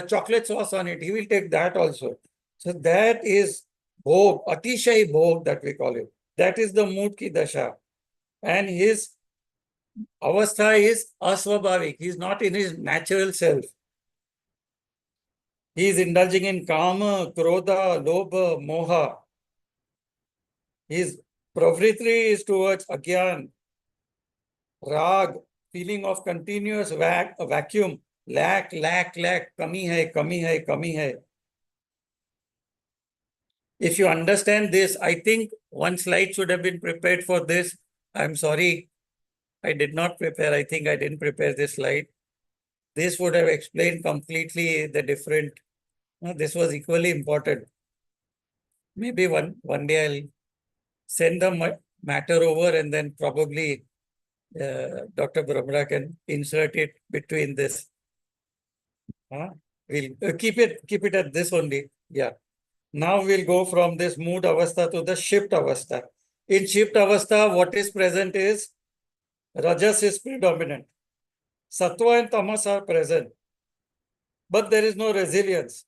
chocolate sauce on it. He will take that also. So that is bhog, atishay bhog that we call it. That is the mood ki dasha. And his avastha is aswabhavik. He is not in his natural self. He is indulging in kama, krodha, lobha, moha. His pravritti is towards agyan, rag, feeling of continuous vacuum, lack, kami hai, kami hai, kami hai. If you understand this, I think one slide should have been prepared for this. I'm sorry, I did not prepare. I think I didn't prepare this slide. This would have explained completely the different. This was equally important. Maybe one day I'll send the matter over and then probably Dr. Brahma can insert it between this. We'll keep it at this only. Yeah. Now we'll go from this mood avastha to the shift avastha. In shift avastha, what is present is rajas is predominant. Sattva and tamas are present, but there is no resilience.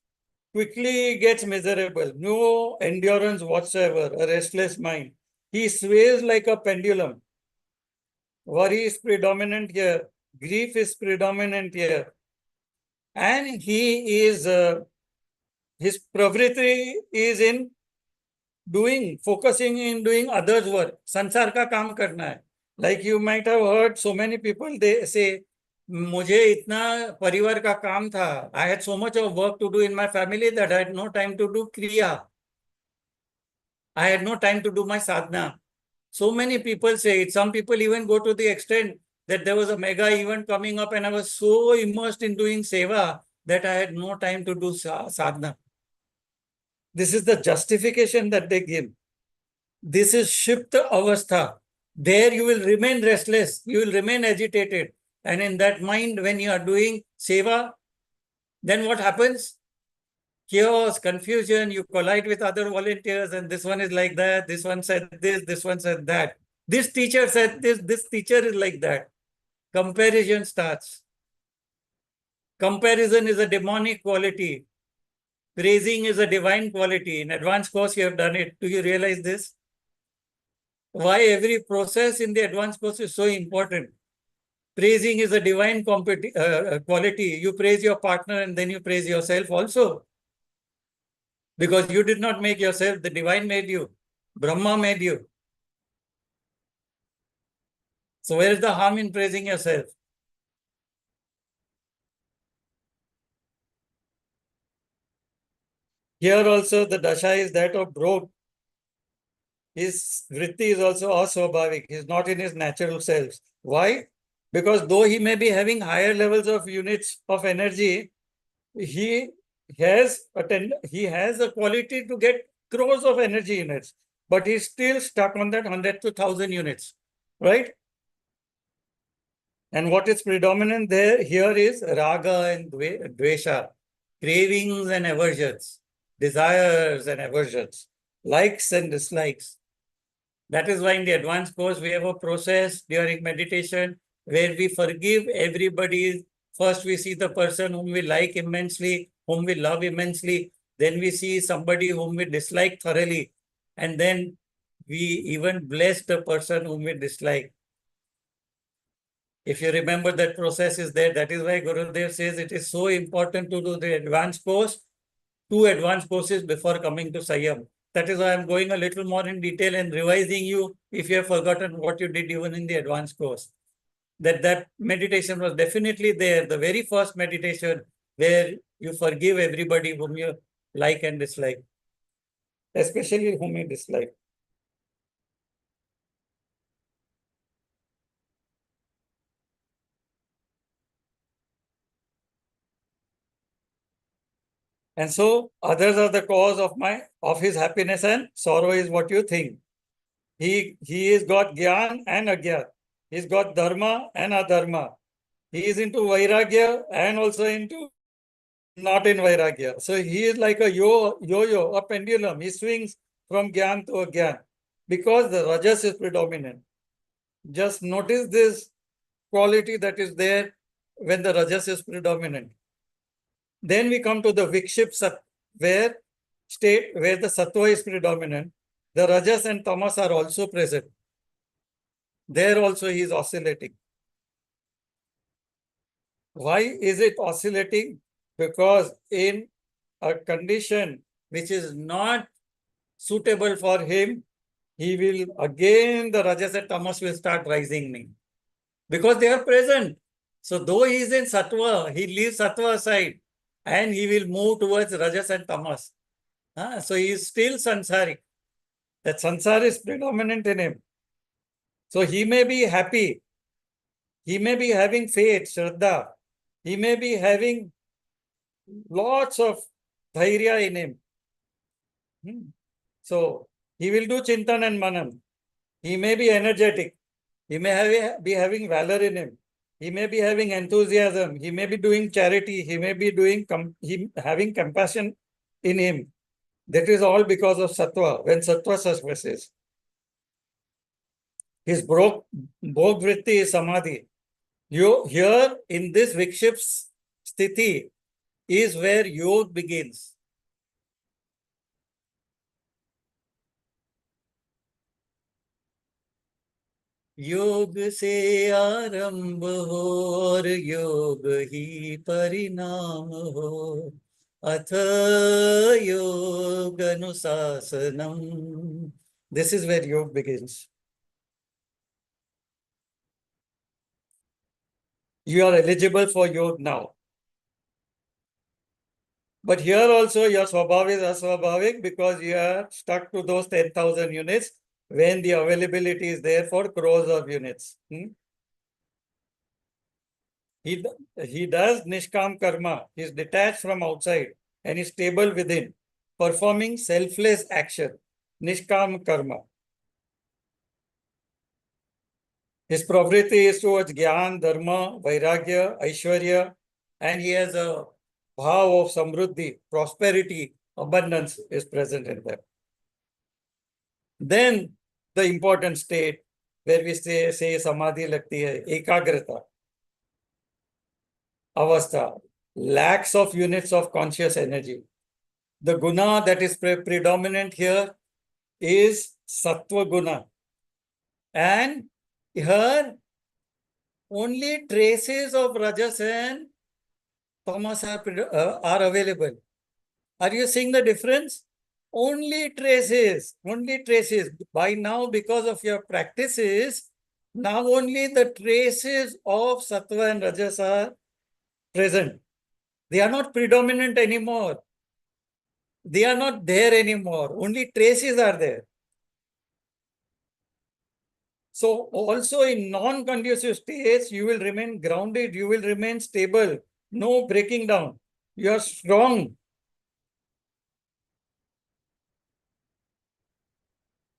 Quickly gets miserable, no endurance whatsoever, a restless mind. He sways like a pendulum. Worry is predominant here. Grief is predominant here. And he is, his pravritti is in focusing in doing others' work. Sansar ka kaam karna hai. Like you might have heard so many people, they say, मुझे इतना परिवार का काम था. I had so much of work to do in my family that I had no time to do kriya. I had no time to do my sadhana. So many people say it. Some people even go to the extent that there was a mega event coming up and I was so immersed in doing seva that I had no time to do sadhana. This is the justification that they give. This is Shipta Avastha. There you will remain restless, you will remain agitated. And in that mind, when you are doing seva, then what happens? Chaos, confusion, you collide with other volunteers, and this one is like that, this one said this one said that. This teacher said this teacher is like that. Comparison starts. Comparison is a demonic quality. Praising is a divine quality. In advanced course, you have done it. Do you realize this? Why every process in the advanced course is so important? Praising is a divine quality. You praise your partner and then you praise yourself also. Because you did not make yourself, the divine made you. Brahma made you. So where is the harm in praising yourself? Here also the dasha is that of Brog. His vritti is also aswabhavik. He is not in his natural selves. Why? Because though he may be having higher levels of units of energy, he has a quality to get crores of energy units, but he's still stuck on that 100 to 1,000 units, right? And what is predominant here is raga and dvesha, cravings and aversions, desires and aversions, likes and dislikes. That is why in the advanced course, we have a process during meditation where we forgive everybody. First, we see the person whom we like immensely, whom we love immensely. Then we see somebody whom we dislike thoroughly. And then we even bless the person whom we dislike. If you remember, that process is there. That is why Gurudev says it is so important to do the advanced course, 2 advanced courses before coming to Sanyam. That is why I'm going a little more in detail and revising you if you have forgotten what you did even in the advanced course. That meditation was definitely there, the very first meditation where you forgive everybody whom you like and dislike, especially whom you dislike. And so others are the cause of his happiness, and sorrow is what you think. He has got Gyan and Agyan. He's got Dharma and Adharma. He is into Vairagya and also into not in Vairagya. So he is like a yo-yo, a pendulum. He swings from Gyan to Agyan because the Rajas is predominant. Just notice this quality that is there when the Rajas is predominant. Then we come to the Vikship Sat, where the Sattva is predominant. The Rajas and Tamas are also present. There also he is oscillating. Why is it oscillating? Because in a condition which is not suitable for him, he will again, the Rajas and Tamas will start rising because they are present. So though he is in Sattva, he leaves Sattva aside and he will move towards Rajas and Tamas. So he is still Sansari. That Sansar is predominant in him. So he may be happy. He may be having faith, Shraddha. He may be having lots of dhairya in him. So he will do Chintan and Manan. He may be energetic. He may be having valor in him. He may be having enthusiasm. He may be doing charity. He may be doing having compassion in him. That is all because of Sattva, when Sattva surfaces. His Bhog Vritti is Samadhi. Here in this Vikships Sthiti is where yoga begins. योग से आरंभ हो और योग ही परिणाम हो अथ योग अनुशासनम. This is where yoga begins. You are eligible for yoga now. But here also your swabhav is aswabhavik because you are stuck to those 10,000 units when the availability is there for crores of units. He does nishkam karma. He is detached from outside and is stable within, performing selfless action. Nishkam karma. His pravriti is towards Gyan, Dharma, Vairagya, Aishwarya, and he has a bhav of samruddhi, prosperity, abundance is present in them. Then the important state where we say samadhi lagti hai, ekagrata, avastha, lakhs of units of conscious energy. The guna that is predominant here is sattva guna. And here only traces of rajas and tamas are available. Are you seeing the difference? Only traces, only traces. By now, because of your practices, now only the traces of sattva and rajas are present. They are not predominant anymore. They are not there anymore. Only traces are there. So also in non-conducive states, you will remain grounded, you will remain stable, no breaking down. You are strong.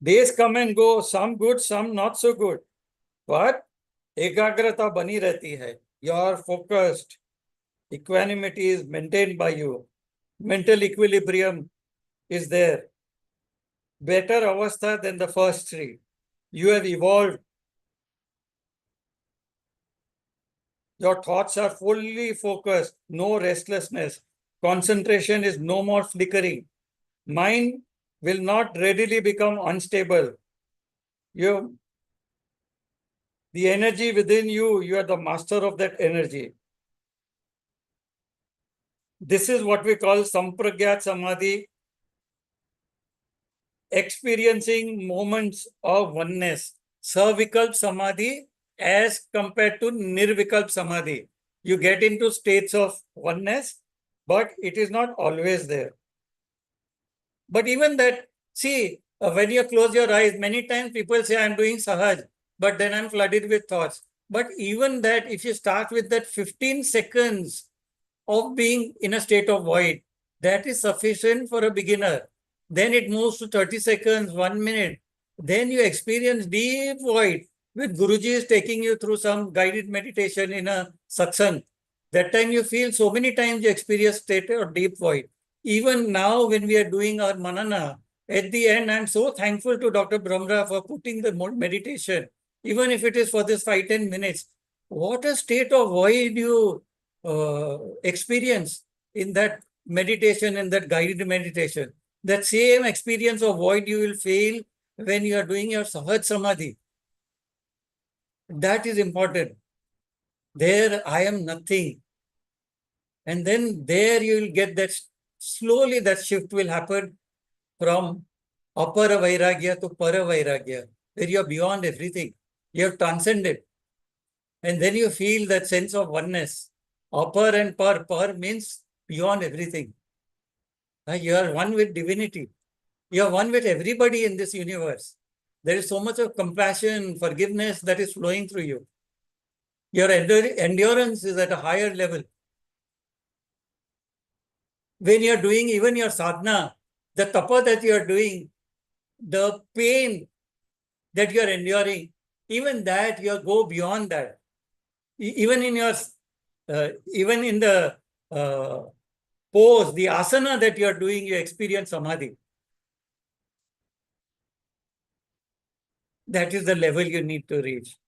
Days come and go, some good, some not so good. But ekagrata bani rehti hai. You are focused. Equanimity is maintained by you. Mental equilibrium is there. Better avastha than the first three. You have evolved. Your thoughts are fully focused, no restlessness. Concentration is no more flickering. Mind will not readily become unstable. The energy within you, you are the master of that energy. This is what we call Sampragyat Samadhi, experiencing moments of oneness. Savikalp Samadhi as compared to Nirvikalp Samadhi. You get into states of oneness, but it is not always there. But even that, see, when you close your eyes, many times people say, I'm doing Sahaj, but then I'm flooded with thoughts. But even that, if you start with that 15 seconds of being in a state of void, that is sufficient for a beginner. Then it moves to 30 seconds, 1 minute. Then you experience deep void. With Guruji is taking you through some guided meditation in a satsang. That time you feel so many times you experience state of deep void. Even now when we are doing our manana, at the end, I'm so thankful to Dr. Brahmra for putting the meditation, even if it is for this 5-10 minutes. What a state of void you experience in that meditation and that guided meditation. That same experience of void you will feel when you are doing your Sahaj Samadhi. That is important. There I am nothing. And then there you will get that, slowly that shift will happen from apara vairagya to para vairagya, where you are beyond everything. You have transcended. And then you feel that sense of oneness. Apar and par means beyond everything. You are one with divinity. You are one with everybody in this universe. There is so much of compassion, forgiveness that is flowing through you. Your endurance is at a higher level. When you are doing even your sadhana, the tapa that you are doing, the pain that you are enduring, even that you go beyond that. Even in your, even in the pose, the asana that you are doing, you experience samadhi. That is the level you need to reach.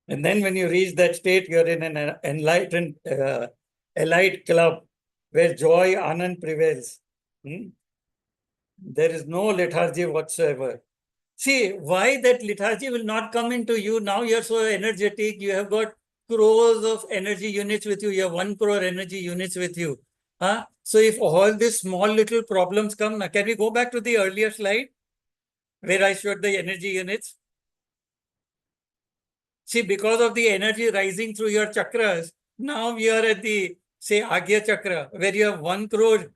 And then when you reach that state, you're in an enlightened, elite club where joy, anand prevails. Hmm? There is no lethargy whatsoever. See, why that lethargy will not come into you? Now you're so energetic. You have got crores of energy units with you. You have 1 crore energy units with you. Huh? So if all these small little problems come, can we go back to the earlier slide where I showed the energy units? See, because of the energy rising through your chakras, now we are at the, say, Agya chakra, where you have 1 crore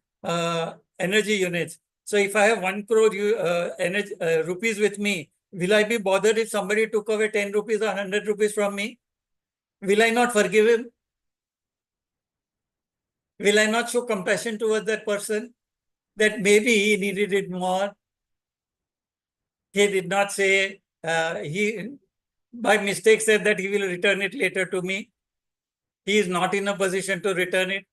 energy units. So if I have 1 crore energy, rupees with me, will I be bothered if somebody took away 10 rupees or 100 rupees from me? Will I not forgive him? Will I not show compassion towards that person? That maybe he needed it more. He did not say, he by mistake said that he will return it later to me. He is not in a position to return it.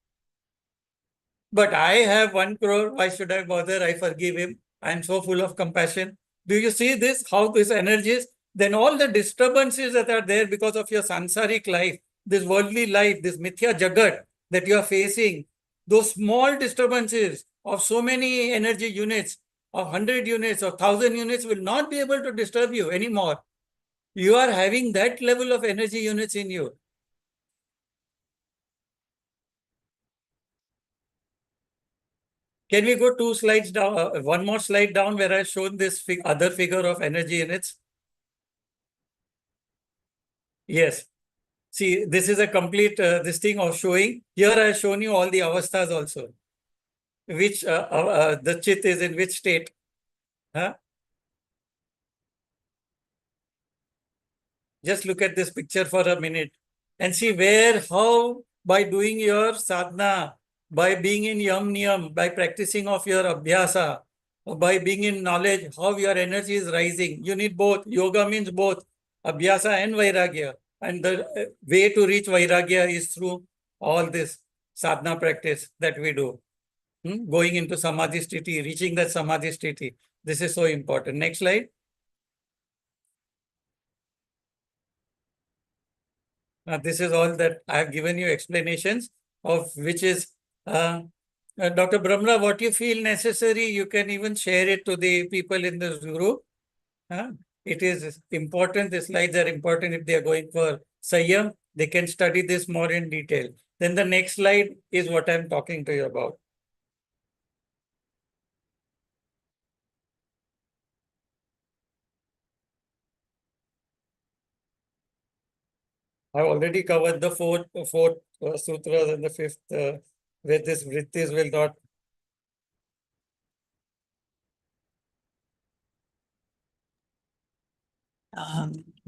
But I have 1 crore. Why should I bother? I forgive him. I am so full of compassion. Do you see this? How this energy is? Then all the disturbances that are there because of your sansaric life, this worldly life, this mithya jagat that you are facing, those small disturbances of so many energy units, of 100 units, of 1,000 units will not be able to disturb you anymore. You are having that level of energy units in you. Can we go 2 slides down, one more slide down where I've shown this other figure of energy units? Yes. See, this is a complete this thing of showing. Here I've shown you all the avasthas also. Which the chit is in which state. Huh? Just look at this picture for a minute and see where, how, by doing your sadhana, by being in yam niyam, by practicing of your abhyasa, or by being in knowledge, how your energy is rising. You need both. Yoga means both abhyasa and vairagya. And the way to reach vairagya is through all this sadhana practice that we do. Going into samadhi sthiti, reaching that samadhi sthiti. This is so important. Next slide. This is all that I have given you explanations of which is, Dr. Brahma, what you feel necessary, you can even share it to the people in this group. It is important. The slides are important if they are going for Sayyam. They can study this more in detail. Then the next slide is what I'm talking to you about. I've already covered the fourth sutras and the fifth, where this vrittis will not.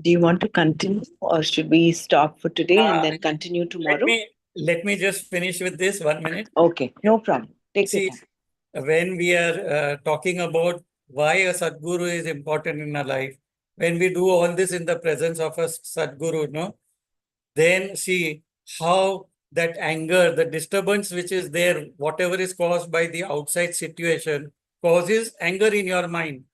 Do you want to continue or should we stop for today and then continue tomorrow? Let me just finish with this 1 minute. Okay, no problem. Take your See, time. when we are talking about why a Sadguru is important in our life, when we do all this in the presence of a Sadguru, no, then see how that anger, the disturbance which is there, whatever is caused by the outside situation, causes anger in your mind.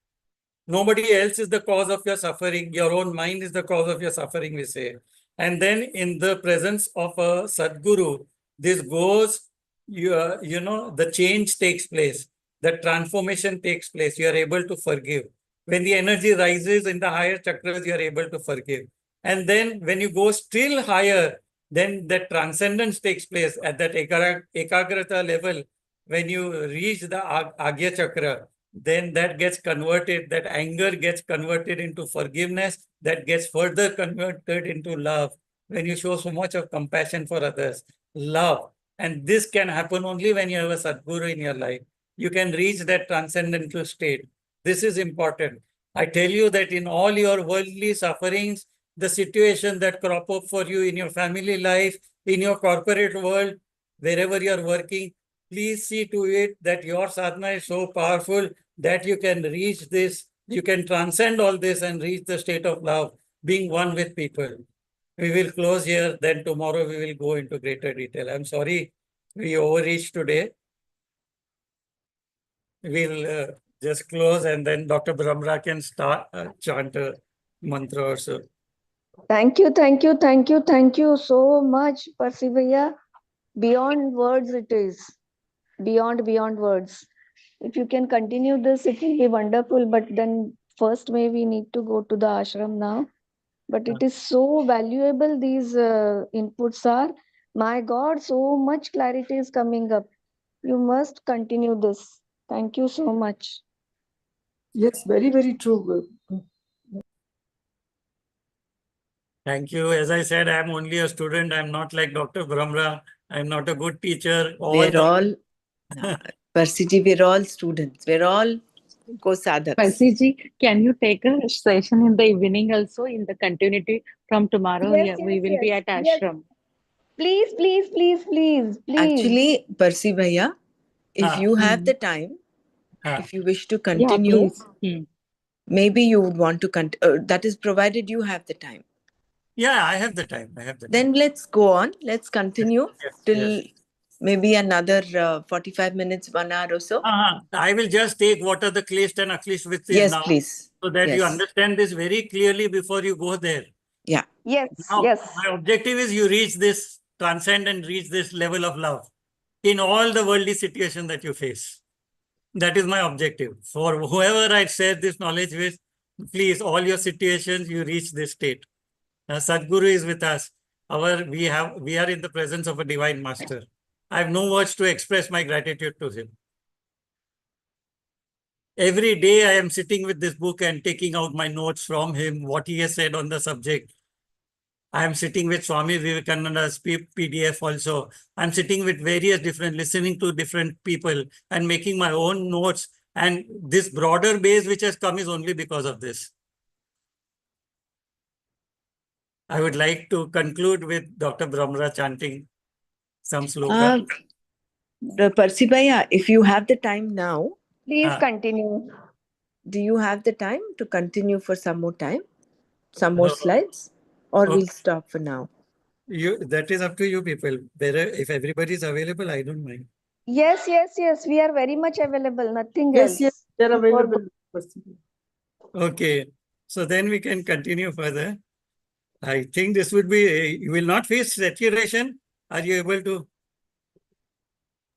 Nobody else is the cause of your suffering. Your own mind is the cause of your suffering, we say. And then in the presence of a Sadguru, this goes, the change takes place. The transformation takes place. You are able to forgive. When the energy rises in the higher chakras, you are able to forgive. And then when you go still higher, then that transcendence takes place at that ekagrata level. When you reach the Agya chakra, then that gets converted, that anger gets converted into forgiveness, that gets further converted into love. When you show so much of compassion for others, love. And this can happen only when you have a Sadguru in your life. You can reach that transcendental state. This is important. I tell you that in all your worldly sufferings, the situation that crop up for you in your family life, in your corporate world, wherever you are working, please see to it that your sadhana is so powerful that you can reach this, you can transcend all this and reach the state of love, being one with people. We will close here, then tomorrow we will go into greater detail. I'm sorry we overreached today. we'll just close and then Dr. Brahmra can start chant a mantra or so. Thank you, thank you, thank you, thank you so much, Persevere. Beyond words, it is. Beyond words. If you can continue this, it will be wonderful. But then, first, may we need to go to the ashram now. But it is so valuable, these inputs are. My God, so much clarity is coming up. You must continue this. Thank you so much. Yes, very, very true. Thank you. As I said, I'm only a student. I'm not like Dr. Brahmra. I'm not a good teacher. We're all, Percyji, we're all students. We're all co-sadhaks. Percyji, can you take a session in the evening also in the continuity from tomorrow? Yes, We yes, will be yes, at yes. ashram. Please, please, please, please, please. Actually, Percy Bhaiya, if Ah. you have the time, if you wish to Yeah, continue, please. maybe you would want to continue. That is provided you have the time. Yeah, I have the time. I have the time. Then let's go on. Let's continue Yes, till yes. maybe another 45 minutes, 1 hour or so. I will just take what are the klesht and aklisht with Yes, now, please. so that you Yes. understand this very clearly before you go there. Yeah. Yes, Now, yes. my objective is you reach this, transcend and reach this level of love in all the worldly situation that you face. That is my objective. For whoever I share this knowledge with, please, all your situations, you reach this state. Sadhguru is with us. We are in the presence of a divine master. I have no words to express my gratitude to him. Every day I am sitting with this book and taking out my notes from him, what he has said on the subject. I am sitting with Swami Vivekananda's PDF also. I'm sitting with various different, listening to different people and making my own notes. And this broader base which has come is only because of this. I would like to conclude with Dr. Brahmra chanting some sloka. Percy Bhaiya, if you have the time now, Please continue. do you have the time to continue for some more time? Some more No. slides? Or Okay. we'll stop for now? That is up to you people. If everybody is available, I don't mind. Yes, yes, yes. We are very much available. Nothing Yes, else. yes, they're Before available. Okay. So then we can continue further. I think this would be, you will not face saturation. Are you able to?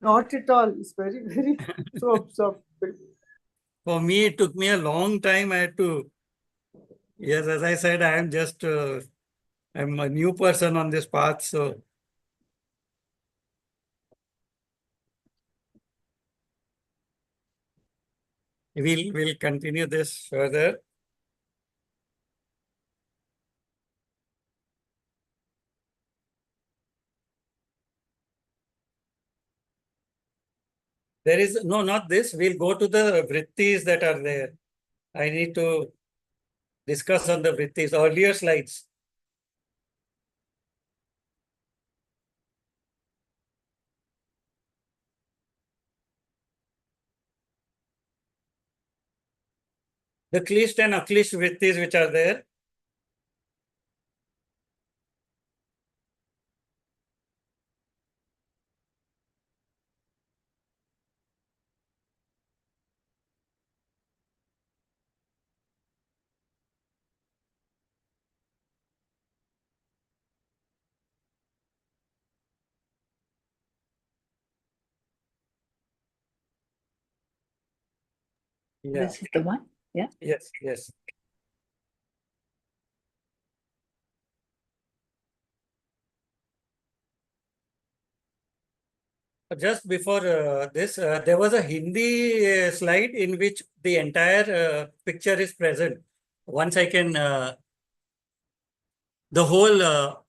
Not at all. It's very, very soft. For me, it took me a long time. I had to, yes, as I said, I am just, I'm a new person on this path. So we'll continue this further. There is, no, not this. We'll go to the vrittis that are there. I need to discuss on the vrittis, earlier slides. The clished and aclished vrittis which are there. Yeah. This is the one? Yeah. Yes, yes. Just before this, there was a Hindi slide in which the entire picture is present. Once I can, the whole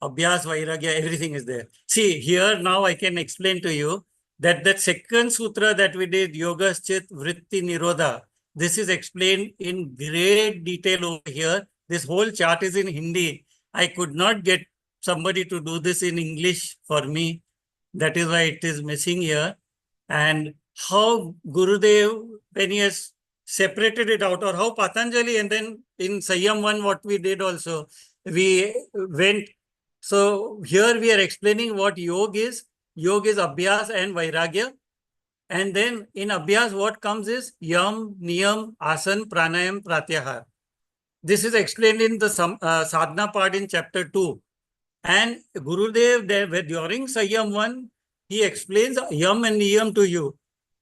Abhyas, Vairagya, everything is there. See, here now I can explain to you that that second sutra that we did, Yoga Chit Vritti Nirodha, this is explained in great detail over here. This whole chart is in Hindi. I could not get somebody to do this in English for me. That is why it is missing here. And how Gurudev, when he has separated it out, or how Patanjali, and then in Sanyam 1, what we did also, we went. So here we are explaining what yoga is. Yoga is Abhyas and Vairagya. And then in Abhyas, what comes is Yam, Niyam, Asan, Pranayam, Pratyahar. This is explained in the sadhana part in chapter 2. And Gurudev, during Sanyam 1, he explains Yam and Niyam to you.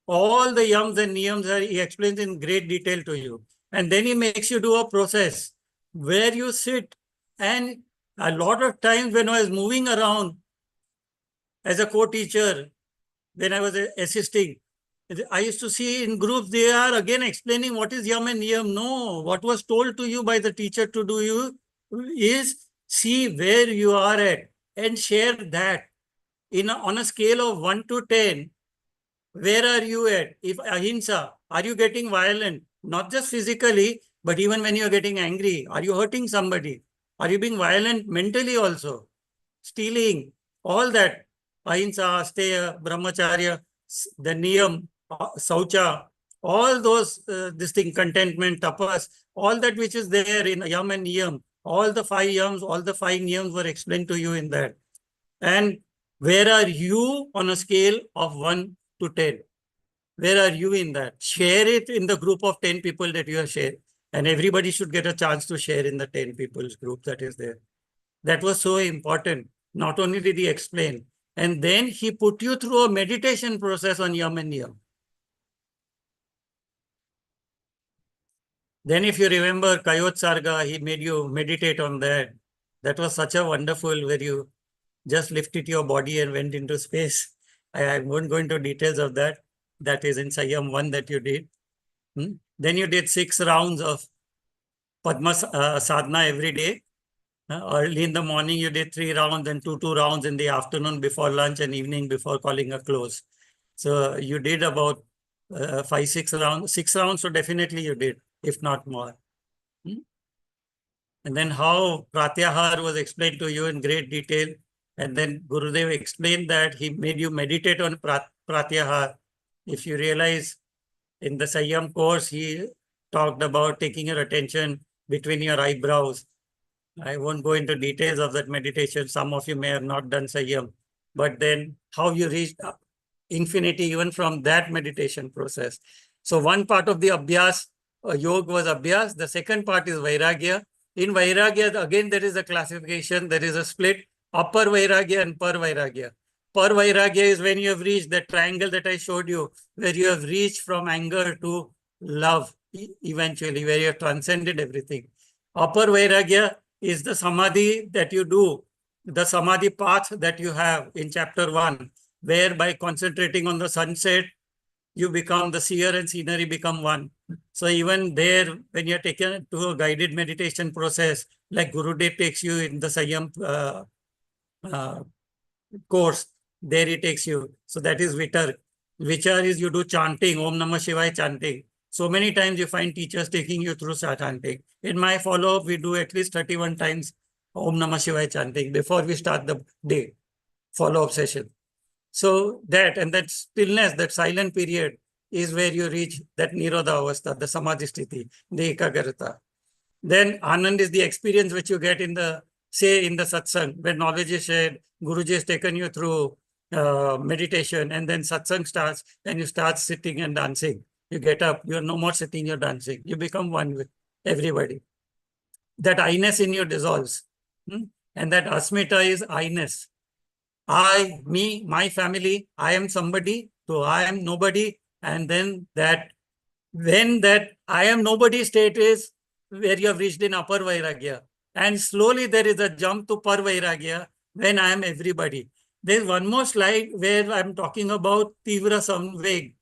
All the Yams and Niyams he explains in great detail to you. And then he makes you do a process where you sit. And a lot of times when I was moving around as a co-teacher, when I was assisting, I used to see in groups, they are again explaining what is Yam and Niyam. No, what was told to you by the teacher to do you is see where you are at and share that. On a scale of 1 to 10, where are you at? If ahimsa, are you getting violent? Not just physically, but even when you're getting angry, are you hurting somebody? Are you being violent mentally also? Stealing, all that. Ahimsa, asteya, brahmacharya, the niyam, saucha, all those, this thing, contentment, tapas, all that which is there in yam and niyam, all the 5 yams, all the 5 niyams were explained to you in that. And where are you on a scale of 1 to 10? Where are you in that? Share it in the group of 10 people that you are sharing. And everybody should get a chance to share in the 10 people's group that is there. That was so important. Not only did he explain, and then he put you through a meditation process on Yam and Niyam. Then if you remember Kayot Sarga, he made you meditate on that. That was such a wonderful, where you just lifted your body and went into space. I won't go into details of that. That is in Sanyam 1 that you did. Then you did 6 rounds of Padma sadhana every day. Early in the morning, you did 3 rounds and 2 rounds in the afternoon before lunch and evening before calling a close. So you did about 5, 6 rounds. 6 rounds, so definitely you did, if not more. And then how Pratyahar was explained to you in great detail. And then Gurudev explained that he made you meditate on Pratyahar. If you realize in the Sanyam course, he talked about taking your attention between your eyebrows. I won't go into details of that meditation. Some of you may have not done Sanyam. But then how you reach infinity even from that meditation process. So one part of the Abhyas, yoga was Abhyas. The second part is Vairagya. In Vairagya, again, there is a classification. There is a split. Upper Vairagya and Per Vairagya. Per Vairagya is when you have reached the triangle that I showed you, where you have reached from anger to love, eventually, where you have transcended everything. Upper Vairagya is the samadhi that you do, the samadhi path that you have in chapter 1, where by concentrating on the sunset, you become the seer and scenery become one. So even there, when you're taken to a guided meditation process, like Gurudev takes you in the Sanyam course, there he takes you. So that is Vitar. Vichar is you do chanting, Om Namah Shivaya chanting. So many times you find teachers taking you through chanting. In my follow-up, we do at least 31 times Om Namah Shivaya chanting before we start the day follow-up session. So that, and that stillness, that silent period is where you reach that Nirodha Avastha, the Samadhi Sthiti, the Ekagrata. Then Anand is the experience which you get in the, say, in the satsang, where knowledge is shared, Guruji has taken you through meditation, and then satsang starts, and you start sitting and dancing. You get up, you're no more sitting, you're dancing. You become one with everybody. That I-ness in you dissolves. And that asmita is I-ness. I, me, my family, I am somebody, so I am nobody. And then that, when that I am nobody state is where you have reached in upper Vairagya. And slowly there is a jump to Per Vairagya when I am everybody. There's one more slide where I'm talking about Tivra Samveg.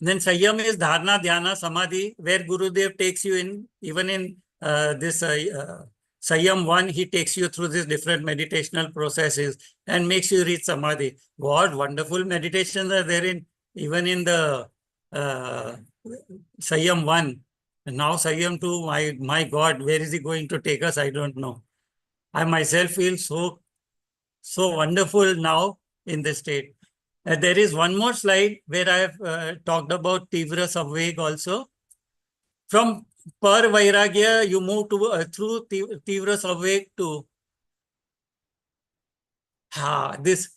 Then Sanyam is Dharana, Dhyana, Samadhi, where Gurudev takes you in, even in this Sanyam 1, he takes you through these different meditational processes and makes you reach Samadhi. What wonderful meditations are there in, even in the Sanyam 1. And now Sanyam 2, my God, where is he going to take us? I don't know. I myself feel so wonderful now in this state. There is one more slide where I have talked about Tivra Samveg also. From Per Vairagya, you move to through Tivra Samveg to this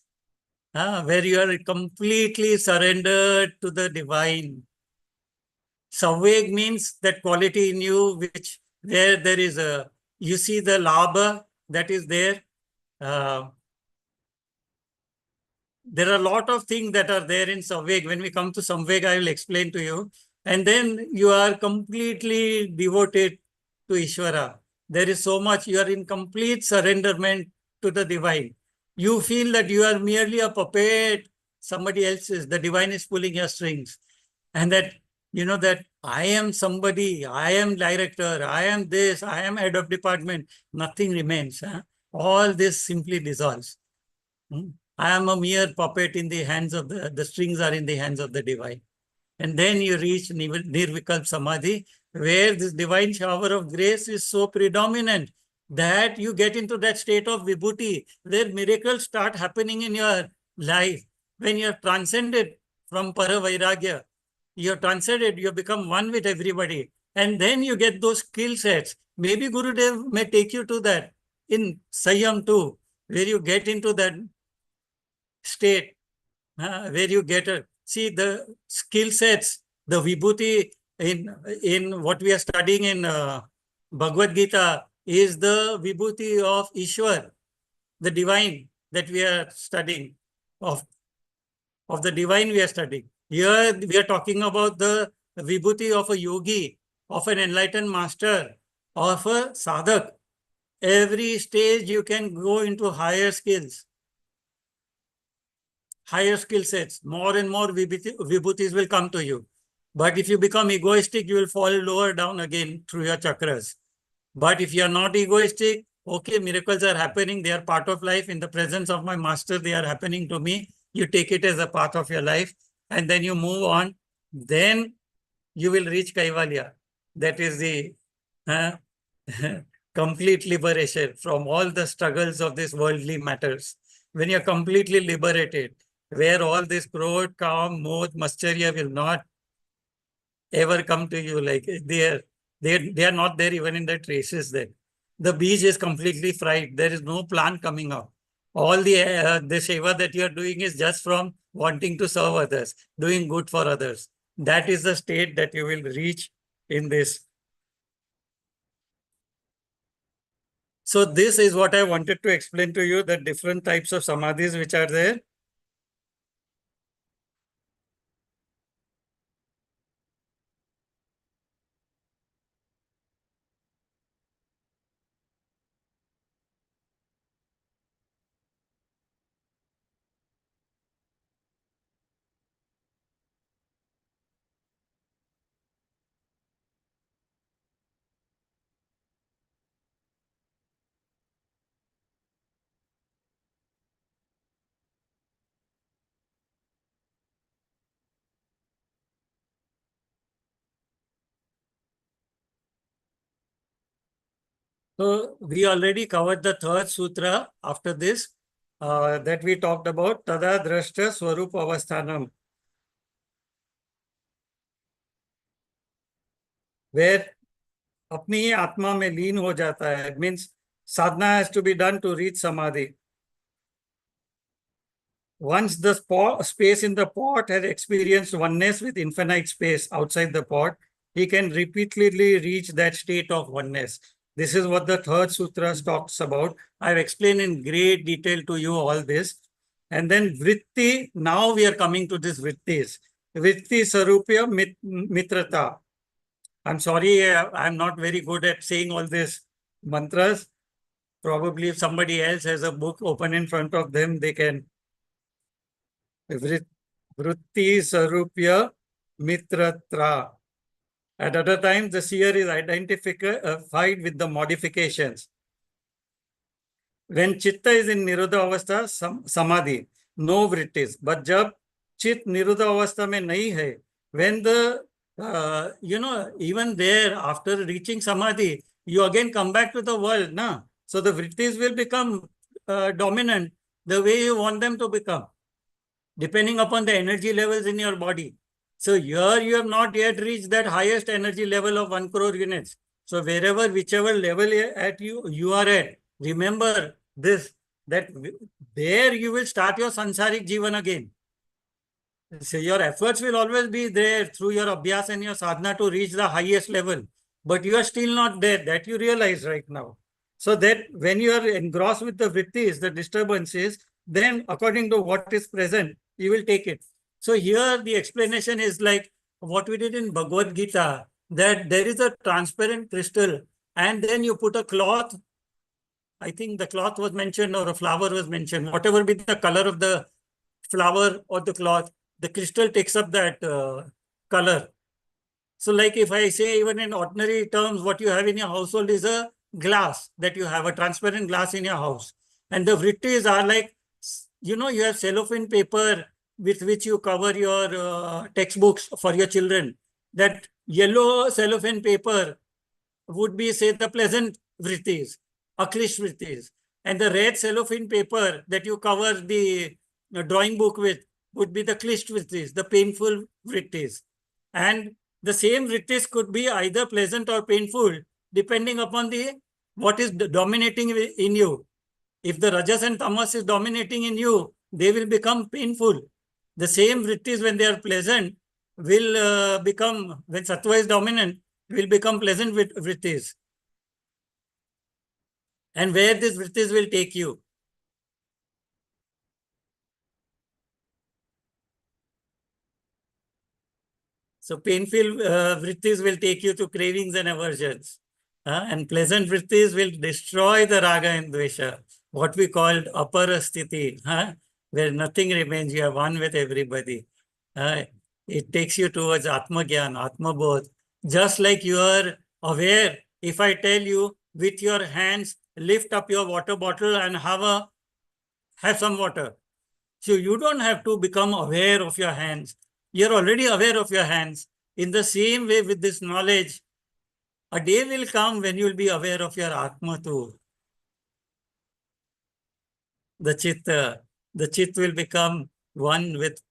where you are completely surrendered to the divine. Savveg means that quality in you, which where there is a, you see the labha that is there. There are a lot of things that are there in Samveg. When we come to Samveg, I will explain to you. And then you are completely devoted to Ishvara. There is so much, you are in complete surrenderment to the divine. You feel that you are merely a puppet, somebody else's. The divine is pulling your strings. And that, you know, that I am somebody, I am director, I am this, I am head of department. Nothing remains. Huh? All this simply dissolves. I am a mere puppet in the hands of the strings are in the hands of the divine. And then you reach Nirvikalp Samadhi, where this divine shower of grace is so predominant that you get into that state of vibhuti, where miracles start happening in your life. When you are transcended from Paravairagya, you are transcended, you become one with everybody. And then you get those skill sets. Maybe Gurudev may take you to that in Sanyam too, where you get into that state where you get a, see the skill sets, the vibhuti in what we are studying in Bhagavad Gita is the vibhuti of Ishwar, the divine that we are studying, of the divine we are studying. Here we are talking about the vibhuti of a yogi, of an enlightened master, of a sadhak. Every stage you can go into higher skills, higher skill sets, more and more vibhutis will come to you. But if you become egoistic, you will fall lower down again through your chakras. But if you are not egoistic, okay, miracles are happening. They are part of life. In the presence of my master, they are happening to me. You take it as a part of your life and then you move on. Then you will reach Kaivalya. That is the complete liberation from all the struggles of these worldly matters. When you're completely liberated, where all this krodh, kam, modh, mascharya will not ever come to you, like they are not there even in the traces there. The beach is completely fried. There is no plant coming out. All the seva that you are doing is just from wanting to serve others, doing good for others. That is the state that you will reach in this. So this is what I wanted to explain to you, the different types of samadhis which are there. So we already covered the third sutra after this that we talked about, Tada Drashta Swarup Avasthanam, where अपनी ही आत्मा में लीन हो जाता है. It means sadhana has to be done to reach samadhi. Once the space in the pot has experienced oneness with infinite space outside the pot, he can repeatedly reach that state of oneness. This is what the third sutra talks about. I've explained in great detail to you all this. And then vritti, now we are coming to this vrittis. Vritti sarupya mitrata. I'm sorry, I'm not very good at saying all these mantras. Probably if somebody else has a book open in front of them, they can. Vritti sarupya mitratra. At other times, the seer is identified with the modifications. When chitta is in nirodha avastha, samadhi, no vrittis. But jab chit nirodha avastha mein nahi hai, when the, even there, after reaching samadhi, you again come back to the world, na? So the vrittis will become dominant the way you want them to become, depending upon the energy levels in your body. So here you have not yet reached that highest energy level of 1 crore units. So whichever level at you are at, remember this, that there you will start your sansarik jivan again. So your efforts will always be there through your abhyas and your sadhana to reach the highest level. But you are still not there. That you realize right now. So that when you are engrossed with the vrittis, the disturbances, then according to what is present, you will take it. So here the explanation is like what we did in Bhagavad Gita, that there is a transparent crystal and then you put a cloth. I think the cloth was mentioned or a flower was mentioned, whatever be the color of the flower or the cloth, the crystal takes up that color. So like if I say even in ordinary terms, what you have in your household is a glass, that you have a transparent glass in your house. And the vrittis are like, you have cellophane paper with which you cover your textbooks for your children. That yellow cellophane paper would be, say, the pleasant vrittis, aklish vrittis. And the red cellophane paper that you cover the drawing book with would be the klish vrittis, the painful vrittis. And the same vrittis could be either pleasant or painful, depending upon what is dominating in you. If the rajas and tamas is dominating in you, they will become painful. The same vrittis, when they are pleasant, will become, when sattva is dominant, will become pleasant vrittis. And where these vrittis will take you. So painful vrittis will take you to cravings and aversions. And pleasant vrittis will destroy the raga and dvesha, what we called aparasthiti, where nothing remains, you are one with everybody. It takes you towards Atma Gyan, Atma Bodh. Just like you are aware, if I tell you with your hands, lift up your water bottle and have some water. So you don't have to become aware of your hands. You're already aware of your hands. In the same way with this knowledge, a day will come when you'll be aware of your Atma too. The Chit will become one with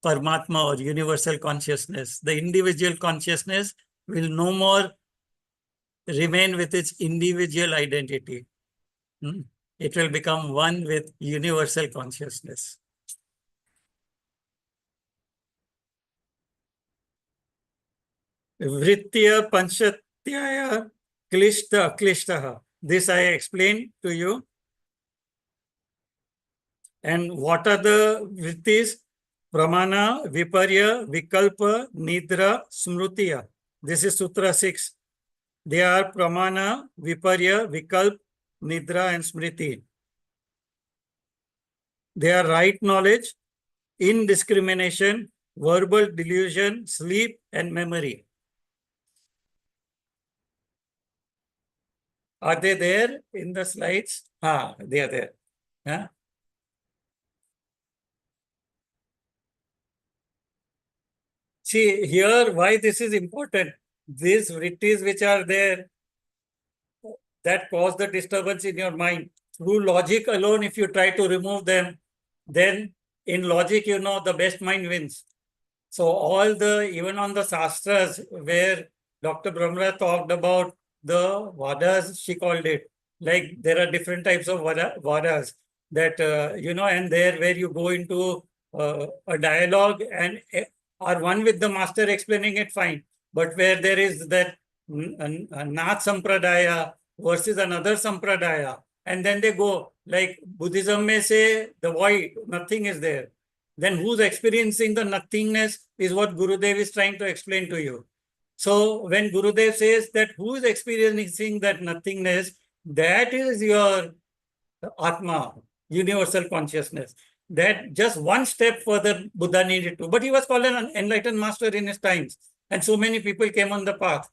Paramatma or universal consciousness. The individual consciousness will no more remain with its individual identity. It will become one with universal consciousness. Vritya Panchatyaya Klishta Klishtaha. This I explained to you. And what are the vrittis? Pramana, Viparya, Vikalpa, Nidra, Smrutiya. This is Sutra 6. They are Pramana, Viparya, Vikalp, Nidra, and Smriti. They are right knowledge, indiscrimination, verbal delusion, sleep, and memory. Are they there in the slides? They are there. Yeah. See, here why this is important. These vrittis which are there, that cause the disturbance in your mind. Through logic alone, if you try to remove them, then in logic, the best mind wins. So even on the Shastras, where Dr. Brahmra talked about the Vadas, she called it, like there are different types of Vadas that, and there where you go into a dialogue and are one with the master explaining it, fine. But where there is that Nath Sampradaya versus another Sampradaya, and then they go, like Buddhism may say the void, nothing is there. Then who's experiencing the nothingness is what Gurudev is trying to explain to you. So when Gurudev says that who is experiencing that nothingness, that is your Atma, universal consciousness. That just one step further Buddha needed to. But he was called an enlightened master in his times. And so many people came on the path.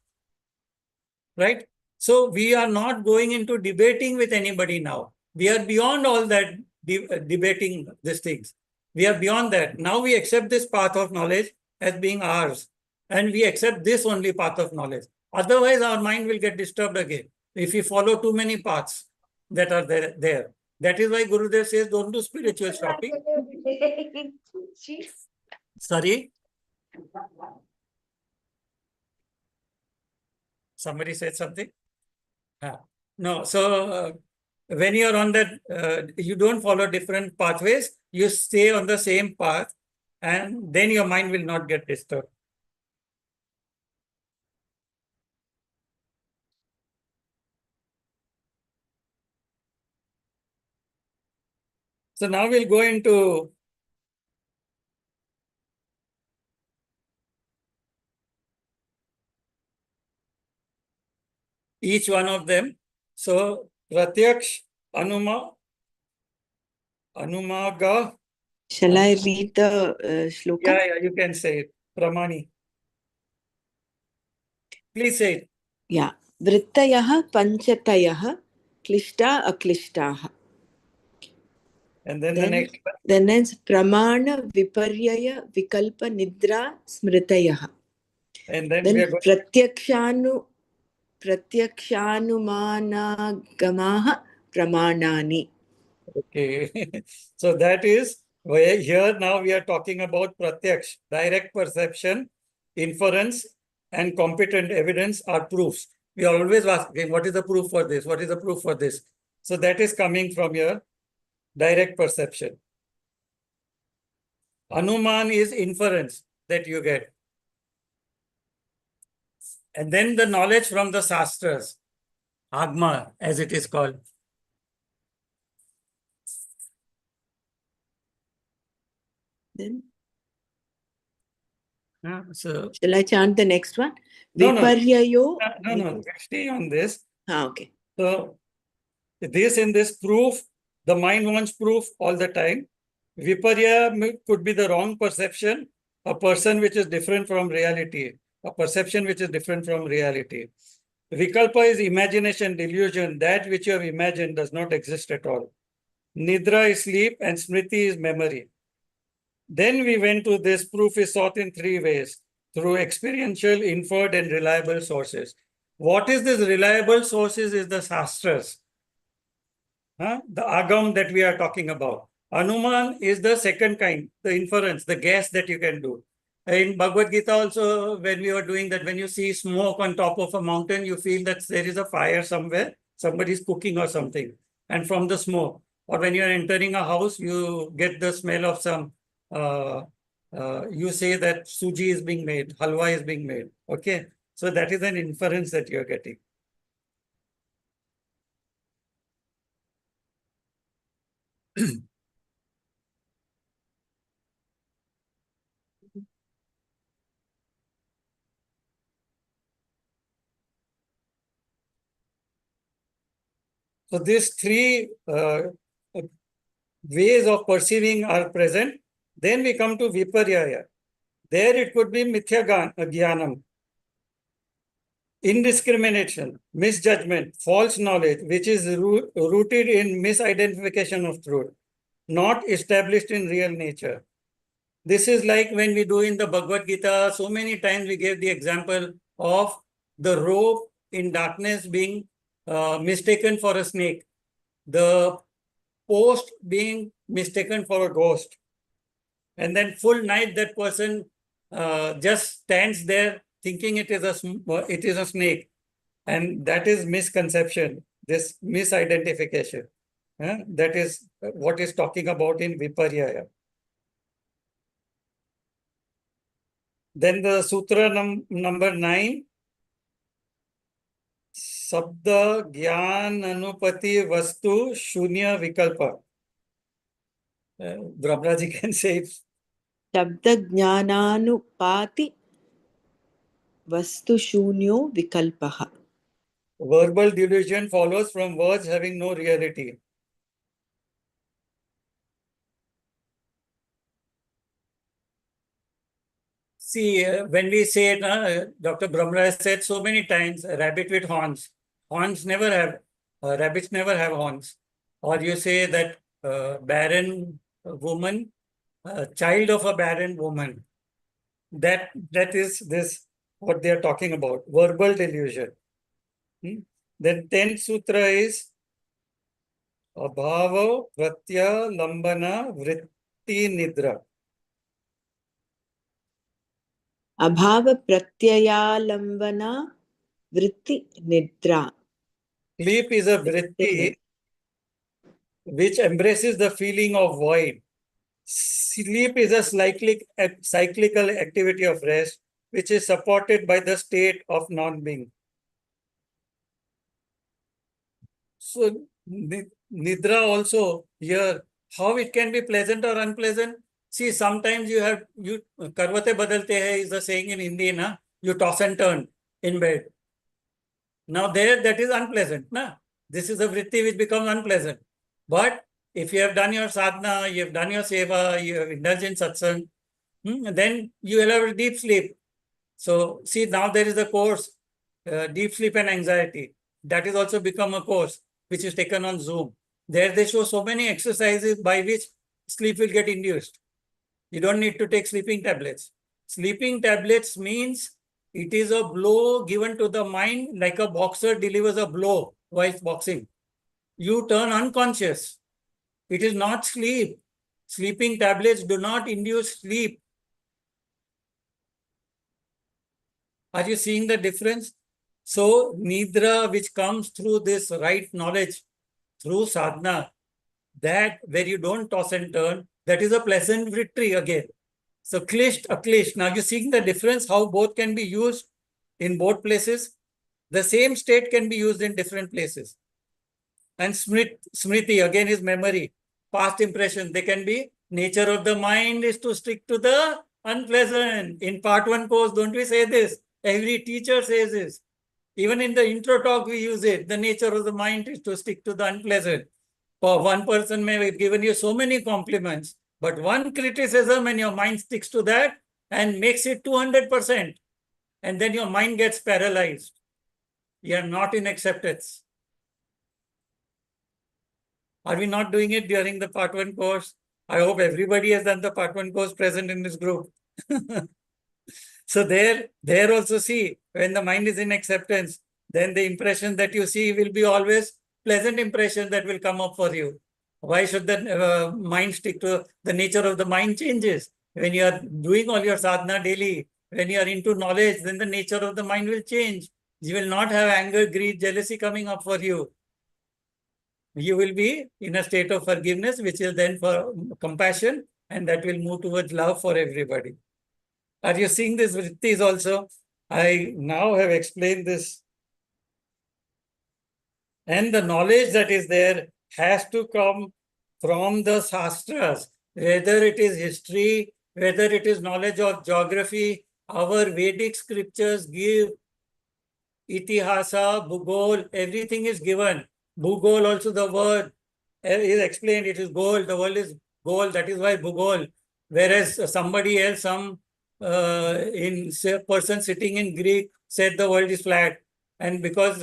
Right? So we are not going into debating with anybody now. We are beyond all that debating these things. We are beyond that. Now we accept this path of knowledge as being ours. And we accept this only path of knowledge. Otherwise, our mind will get disturbed again if we follow too many paths that are there. That is why Gurudev says, don't do spiritual shopping. Sorry? Somebody said something? No, so when you're on that, you don't follow different pathways, you stay on the same path, and then your mind will not get disturbed. So now we'll go into each one of them. So Pratyaksh, Anumaga. Shall I read the shloka? Yeah, you can say it. Pramani. Please say it. Yeah. Vrittayah panchatayah klishta aklishtaha. And then the next one. Then it's pramana viparyaya vikalpa nidra smritayah. And then Then we are going. pratyakshanumanagamah pramanani. Okay. So that is where here now we are talking about pratyaksh, direct perception, inference, and competent evidence are proofs. We are always asking, what is the proof for this? What is the proof for this? So that is coming from your direct perception. Anuman is inference that you get. And then the knowledge from the Shastras, Agma, as it is called. Then So, shall I chant the next one? No. Viparyayo. No. Stay on this. Okay. So, in this proof, the mind wants proof all the time. Viparya could be the wrong perception, a person which is different from reality, a perception which is different from reality. Vikalpa is imagination, delusion. That which you have imagined does not exist at all. Nidra is sleep and Smriti is memory. Then we went to this proof is sought in three ways, through experiential, inferred, and reliable sources. What is this reliable sources is the Shastras. The agam that we are talking about. Anuman is the second kind, the inference, the guess that you can do. In Bhagavad Gita also, when we were doing that, when you see smoke on top of a mountain, you feel that there is a fire somewhere, somebody is cooking or something. And from the smoke, or when you are entering a house, you get the smell of some, you say that suji is being made, halwa is being made. Okay. So that is an inference that you are getting. So these three ways of perceiving are present. Then we come to viparyaya. There it could be mithya jnanam, indiscrimination, misjudgment, false knowledge, which is rooted in misidentification of truth, not established in real nature. This is like when we do in the Bhagavad Gita, so many times we gave the example of the rope in darkness being mistaken for a snake, the post being mistaken for a ghost. And then full night that person just stands there thinking it is a snake. And that is misconception, this misidentification. That is what is talking about in Viparyaya. Then the sutra number 9, Sabda Gyan Anupati Vastu Shunya Vikalpa. Brahmaji can say it. Shabda jnananupati vastu shunyo vikalpaha. Verbal delusion follows from words having no reality. See, when we say it, Dr. Brahmraj said so many times, a rabbit with horns. Horns never have, rabbits never have horns. Or you say that barren woman, child of a barren woman. That is this, what they are talking about, verbal delusion. Then 10th sutra is Abhava Pratya Lambana Vritti Nidra. Abhava pratyayalambana vritti nidra. Sleep is a vritti which embraces the feeling of void. Sleep is a cyclical activity of rest, which is supported by the state of non-being. So, Nidra also here, how it can be pleasant or unpleasant? See, sometimes karvate badalte hai is the saying in Hindi, na? You toss and turn in bed. Now there, that is unpleasant, na? This is a vritti which becomes unpleasant. But if you have done your sadhana, you have done your seva, you have indulged in satsang, then you will have a deep sleep. So see, now there is a course, deep sleep and anxiety. That is also become a course which is taken on Zoom. There they show so many exercises by which sleep will get induced. You don't need to take sleeping tablets. Sleeping tablets means it is a blow given to the mind like a boxer delivers a blow while boxing. You turn unconscious. It is not sleep. Sleeping tablets do not induce sleep. Are you seeing the difference? So, Nidra, which comes through this right knowledge, through sadhana, that where you don't toss and turn, that is a pleasant victory again. So, klisht, aklisht. Now, you're seeing the difference, how both can be used in both places. The same state can be used in different places. And smriti, again, is memory, past impression. They can be, nature of the mind is to stick to the unpleasant. In part 1 course, don't we say this? Every teacher says this. Even in the intro talk, we use it. The nature of the mind is to stick to the unpleasant. For one person may have given you so many compliments, but one criticism and your mind sticks to that and makes it 200%. And then your mind gets paralyzed. You are not in acceptance. Are we not doing it during the part 1 course? I hope everybody has done the part 1 course present in this group. So there also see, when the mind is in acceptance, then the impression that you see will be always pleasant impression that will come up for you. Why should the mind stick to the nature of the mind changes? When you are doing all your sadhana daily, when you are into knowledge, then the nature of the mind will change. You will not have anger, greed, jealousy coming up for you. You will be in a state of forgiveness, which is then for compassion, and that will move towards love for everybody. Are you seeing this vrittis also? I now have explained this. And the knowledge that is there has to come from the shastras, whether it is history, whether it is knowledge of geography. Our Vedic scriptures give itihasa, bhugol, everything is given. Bhugol also the word is explained, it is gold, the world is gold, that is why bhugol. Whereas somebody else, person sitting in Greek said the world is flat. And because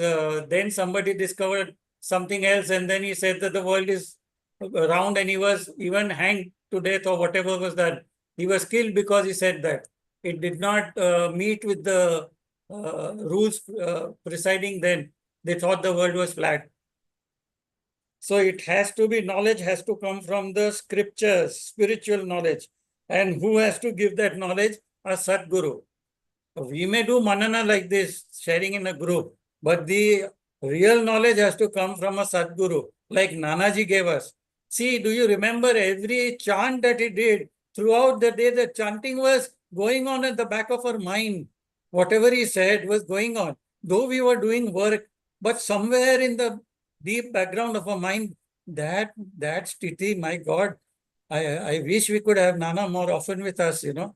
then somebody discovered something else and then he said that the world is round and he was even hanged to death or whatever was done. He was killed because he said that. It did not meet with the rules presiding then. They thought the world was flat. So it has to be, knowledge has to come from the scriptures, spiritual knowledge. And who has to give that knowledge? A Sadguru. We may do manana like this, sharing in a group, but the real knowledge has to come from a Sadguru, like Nanaji gave us. See, do you remember every chant that he did? Throughout the day, the chanting was going on at the back of our mind. Whatever he said was going on. Though we were doing work, but somewhere in the deep background of our mind, that sthiti, my God, I wish we could have Nana more often with us, you know.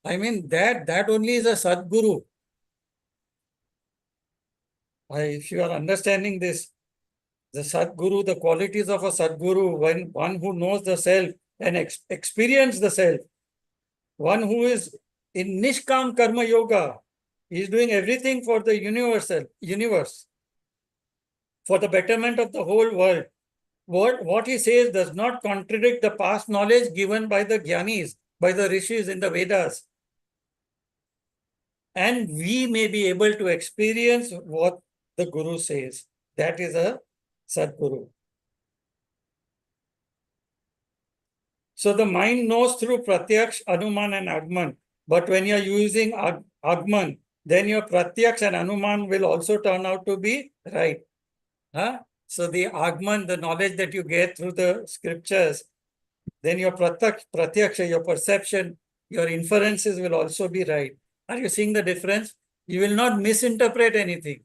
I mean, that only is a Sadguru. If you are understanding this, the Sadguru, the qualities of a Sadguru, one who knows the self and experience the self, one who is in Nishkam Karma Yoga, he is doing everything for the universe, for the betterment of the whole world. What he says does not contradict the past knowledge given by the Jnanis, by the Rishis in the Vedas. And we may be able to experience what the Guru says. That is a Sadguru. So the mind knows through Pratyaksh, Anuman and Agman. But when you're using Agman, then your Pratyaksh and Anuman will also turn out to be right. Huh? So the Agman, the knowledge that you get through the scriptures, then your pratyaksha, your perception, your inferences will also be right. Are you seeing the difference? You will not misinterpret anything.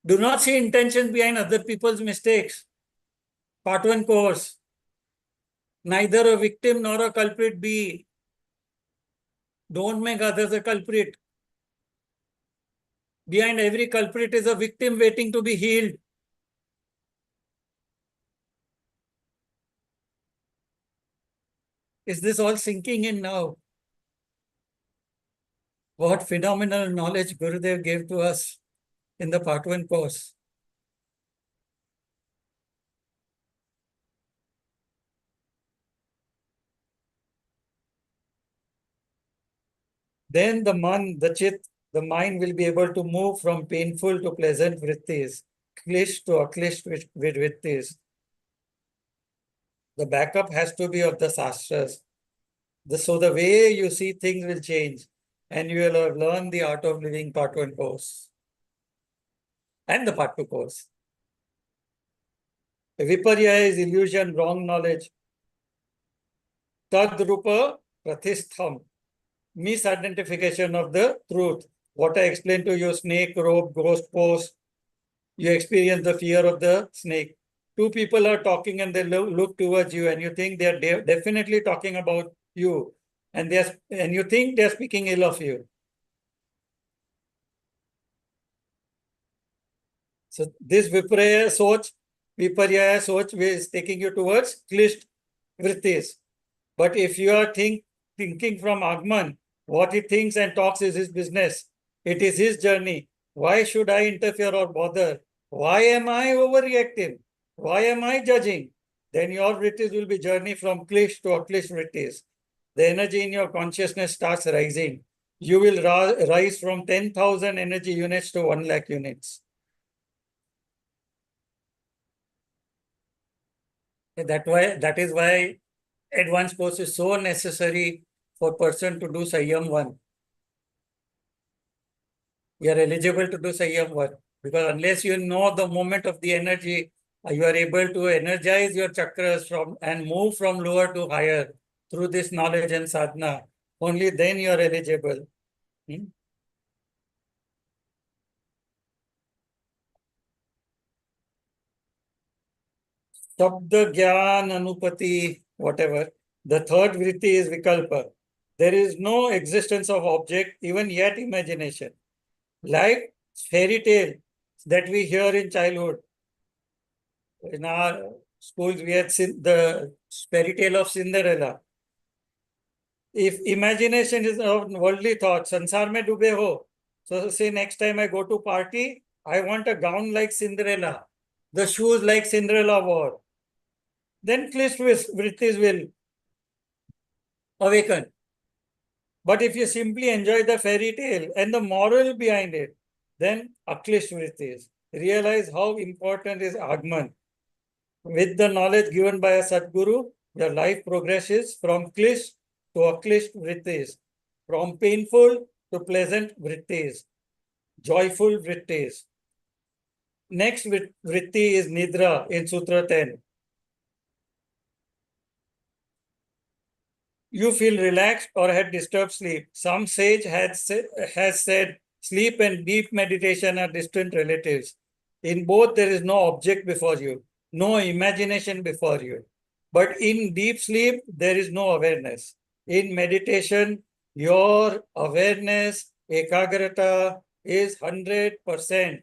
Do not see intentions behind other people's mistakes. Part 1 course. Neither a victim nor a culprit be. Don't make others a culprit. Behind every culprit is a victim waiting to be healed. Is this all sinking in now? What phenomenal knowledge Gurudev gave to us in the Part 1 course. Then the mind will be able to move from painful to pleasant vrittis, klish to aklish vrittis. The backup has to be of the sastras. So the way you see things will change, and you will have learned the art of living Part 1 course and the Part 2 course. Viparya is illusion, wrong knowledge. Tadrupa pratistham, misidentification of the truth. What I explained to you, snake, rope, ghost, post, you experience the fear of the snake. Two people are talking and they look towards you and you think they are definitely talking about you, and you think they are speaking ill of you. So this viparya soch is taking you towards klisht vrittis. But if you are thinking from Agman, what he thinks and talks is his business. It is his journey. Why should I interfere or bother? Why am I overreacting? Why am I judging? Then your vrittis will be journey from klish to aklish vrittis. The energy in your consciousness starts rising. You will rise from 10,000 energy units to 1 lakh units. That is why advanced course is so necessary for person to do Sayyam 1. You are eligible to do Sayyam 1 because unless you know the moment of the energy, you are able to energize your chakras and move from lower to higher through this knowledge and sadhana. Only then you are eligible. Shabda, Gyan, Anupati, whatever. The third vritti is Vikalpa. There is no existence of object, even yet imagination. Like fairy tale that we hear in childhood. In our schools, we had the fairy tale of Cinderella. If imagination is of worldly thoughts, sansar mein dube ho. So say next time I go to party, I want a gown like Cinderella, the shoes like Cinderella wore. Then klish vrittis will awaken. But if you simply enjoy the fairy tale and the moral behind it, then aklish vrittis. Realize how important is Agman. With the knowledge given by a Sadguru, your life progresses from klish to aklish vrittis, from painful to pleasant vrittis, joyful vrittis. Next vritti is Nidra in Sutra 10. You feel relaxed or had disturbed sleep. Some sage has said sleep and deep meditation are distant relatives. In both, there is no object before you, no imagination before you. But in deep sleep, there is no awareness. In meditation, your awareness, ekagrata, is 100%.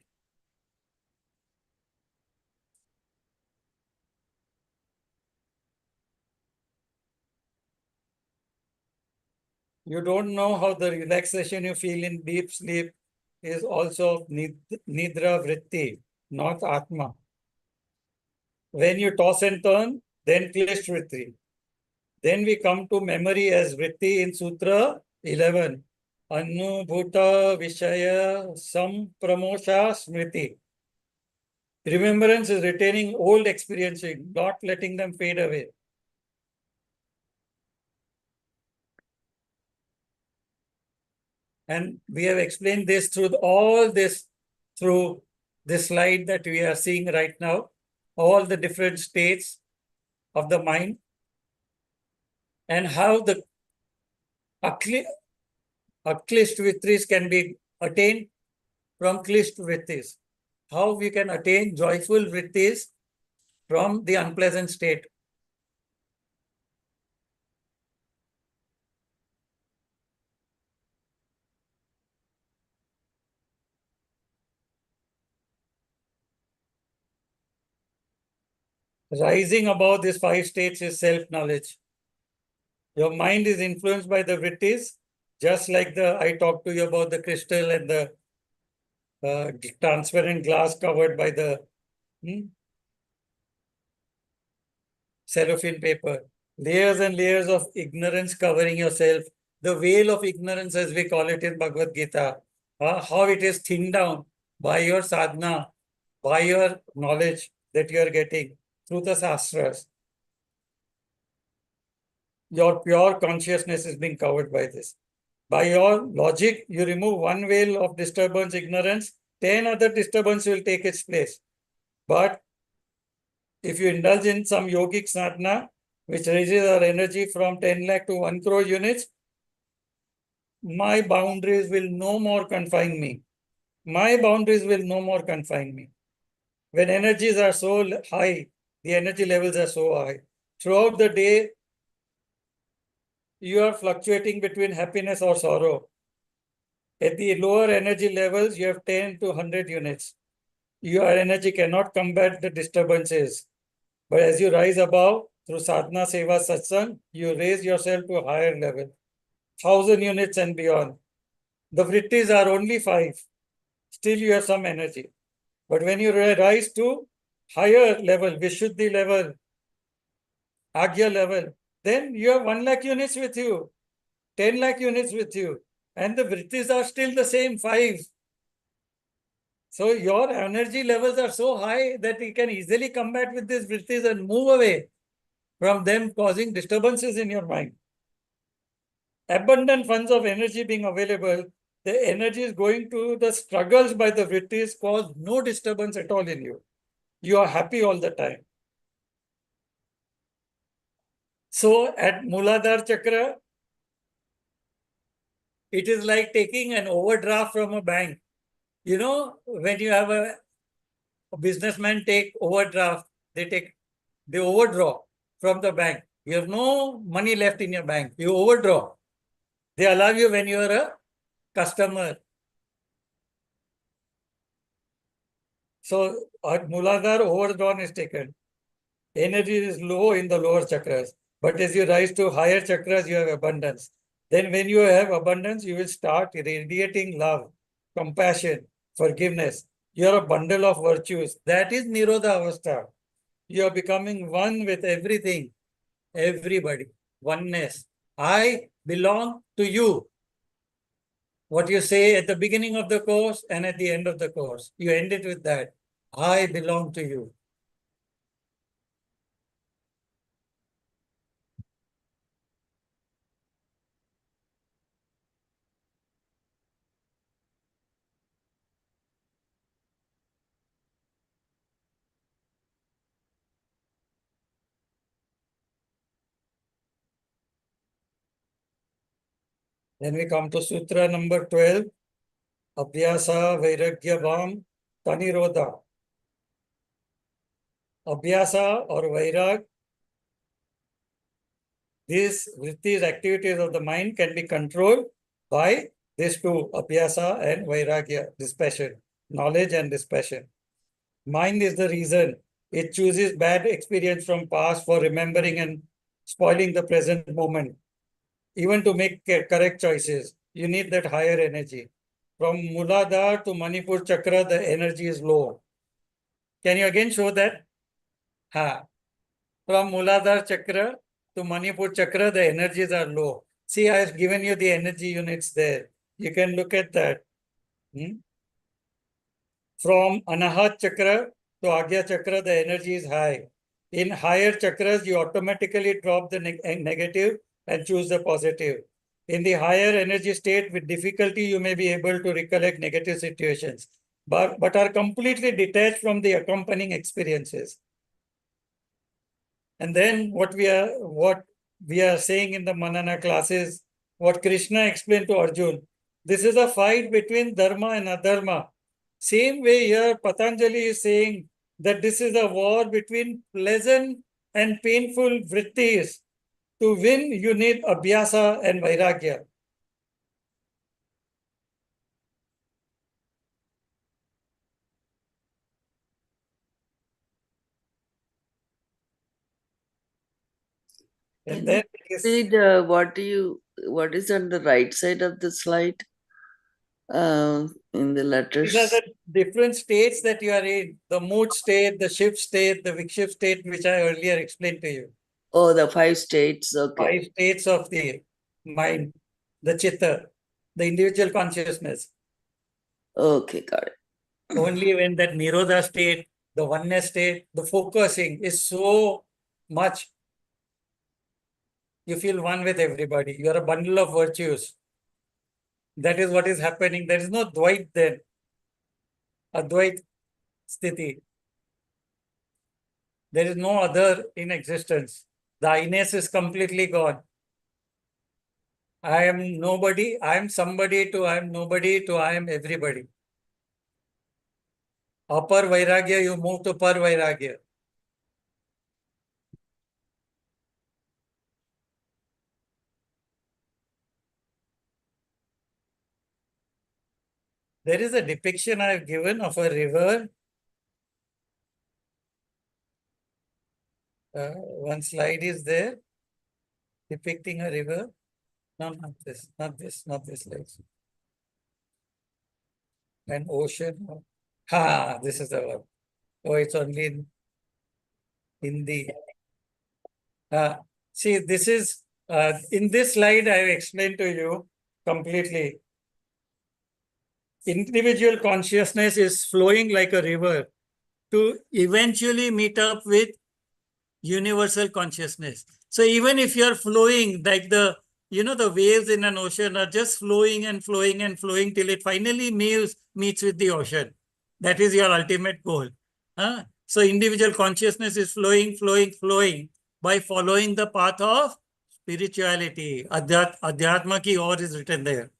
You don't know how the relaxation you feel in deep sleep is also Nidra Vritti, not Atma. When you toss and turn, then Klish Vritti. Then we come to memory as Vritti in Sutra 11. Anubhuta Vishaya Sampramosha Smriti. Remembrance is retaining old experiencing, not letting them fade away. And we have explained this through all this, through this slide that we are seeing right now. all the different states of the mind and how the accomplished vitris can be attained from clished vrittis. How we can attain joyful vrittis from the unpleasant state. Rising above these 5 states is self-knowledge. Your mind is influenced by the vrittis, just like I talked to you about the crystal and the transparent glass covered by the cellophane paper. Layers and layers of ignorance covering yourself. The veil of ignorance, as we call it in Bhagavad Gita, how it is thinned down by your sadhana, by your knowledge that you are getting through the shastras. Your pure consciousness is being covered by this. By your logic, you remove one veil of disturbance, ignorance, 10 other disturbance will take its place. But if you indulge in some yogic sadhana, which raises our energy from 10 lakh to 1 crore units, my boundaries will no more confine me. My boundaries will no more confine me. When energies are so high, the energy levels are so high. Throughout the day, you are fluctuating between happiness or sorrow. At the lower energy levels, you have 10 to 100 units. Your energy cannot combat the disturbances. But as you rise above, through sadhana, seva, satsang, you raise yourself to a higher level, 1,000 units and beyond. The vrittis are only 5. Still you have some energy. But when you rise to higher level, Vishuddhi level, Agya level, then you have 1 lakh units with you, 10 lakh units with you. And the vrittis are still the same, 5. So your energy levels are so high that you can easily combat with these vrittis and move away from them causing disturbances in your mind. Abundant funds of energy being available, the energy is going to the struggles by the vrittis cause no disturbance at all in you. You are happy all the time. So at Muladhara Chakra, it is like taking an overdraft from a bank. You know, when you have a businessman take overdraft, they overdraw from the bank. You have no money left in your bank. You overdraw. They allow you when you are a customer. So at Muladhara, overdrawn is taken. Energy is low in the lower chakras. But as you rise to higher chakras, you have abundance. Then when you have abundance, you will start radiating love, compassion, forgiveness. You are a bundle of virtues. That is Nirodha Avastha. You are becoming one with everything, everybody. Oneness. I belong to you. What you say at the beginning of the course and at the end of the course. You end it with that. I belong to you. Then we come to Sutra number 12. Abhyasa Vairagya Vam Tanirodha. Abhyasa or Vairag, these activities of the mind can be controlled by these two, Abhyasa and Vairagya, dispassion, knowledge and dispassion. Mind is the reason. It chooses bad experience from past for remembering and spoiling the present moment. Even to make correct choices, you need that higher energy. From Muladhara to Manipur Chakra, the energy is low. Can you again show that? Ha. From Muladhara Chakra to Manipur Chakra, the energies are low. See, I have given you the energy units there. You can look at that. From Anahat Chakra to Agya Chakra, the energy is high. In higher chakras, you automatically drop the negative and choose the positive. In the higher energy state, with difficulty, you may be able to recollect negative situations, but are completely detached from the accompanying experiences. And then what we are saying in the Manana classes, what Krishna explained to Arjun, this is a fight between dharma and adharma. Same way here, Patanjali is saying that this is a war between pleasant and painful vrittis. To win, you need abhyasa and vairagya. And then Read what is on the right side of the slide in the these are letters? the different states that you are in. The mood state, the shift state, the vikshift state, which I earlier explained to you. Oh, the 5 states. Okay. 5 states of the mind, the chitta, the individual consciousness. Okay, got it. Only when that nirodha state, the oneness state, the focusing is so much, you feel one with everybody. You are a bundle of virtues. That is what is happening. There is no Dvait then. Advait sthiti. There is no other in existence. The I-ness is completely gone. I am nobody, I am somebody to I am nobody to I am everybody. Apar Vairagya, you move to Par Vairagya. There is a depiction I have given of a river. One slide is there depicting a river. No, not this, not this, not this slide. An ocean. Ha, this is the one. Oh, it's only in Hindi. See, this is, in this slide, I have explained to you completely. Individual consciousness is flowing like a river to eventually meet up with universal consciousness. So even if you are flowing like the waves in an ocean are just flowing and flowing and flowing till it finally meets with the ocean. That is your ultimate goal. So individual consciousness is flowing, flowing, flowing by following the path of spirituality. Adhyatma ki or is written there.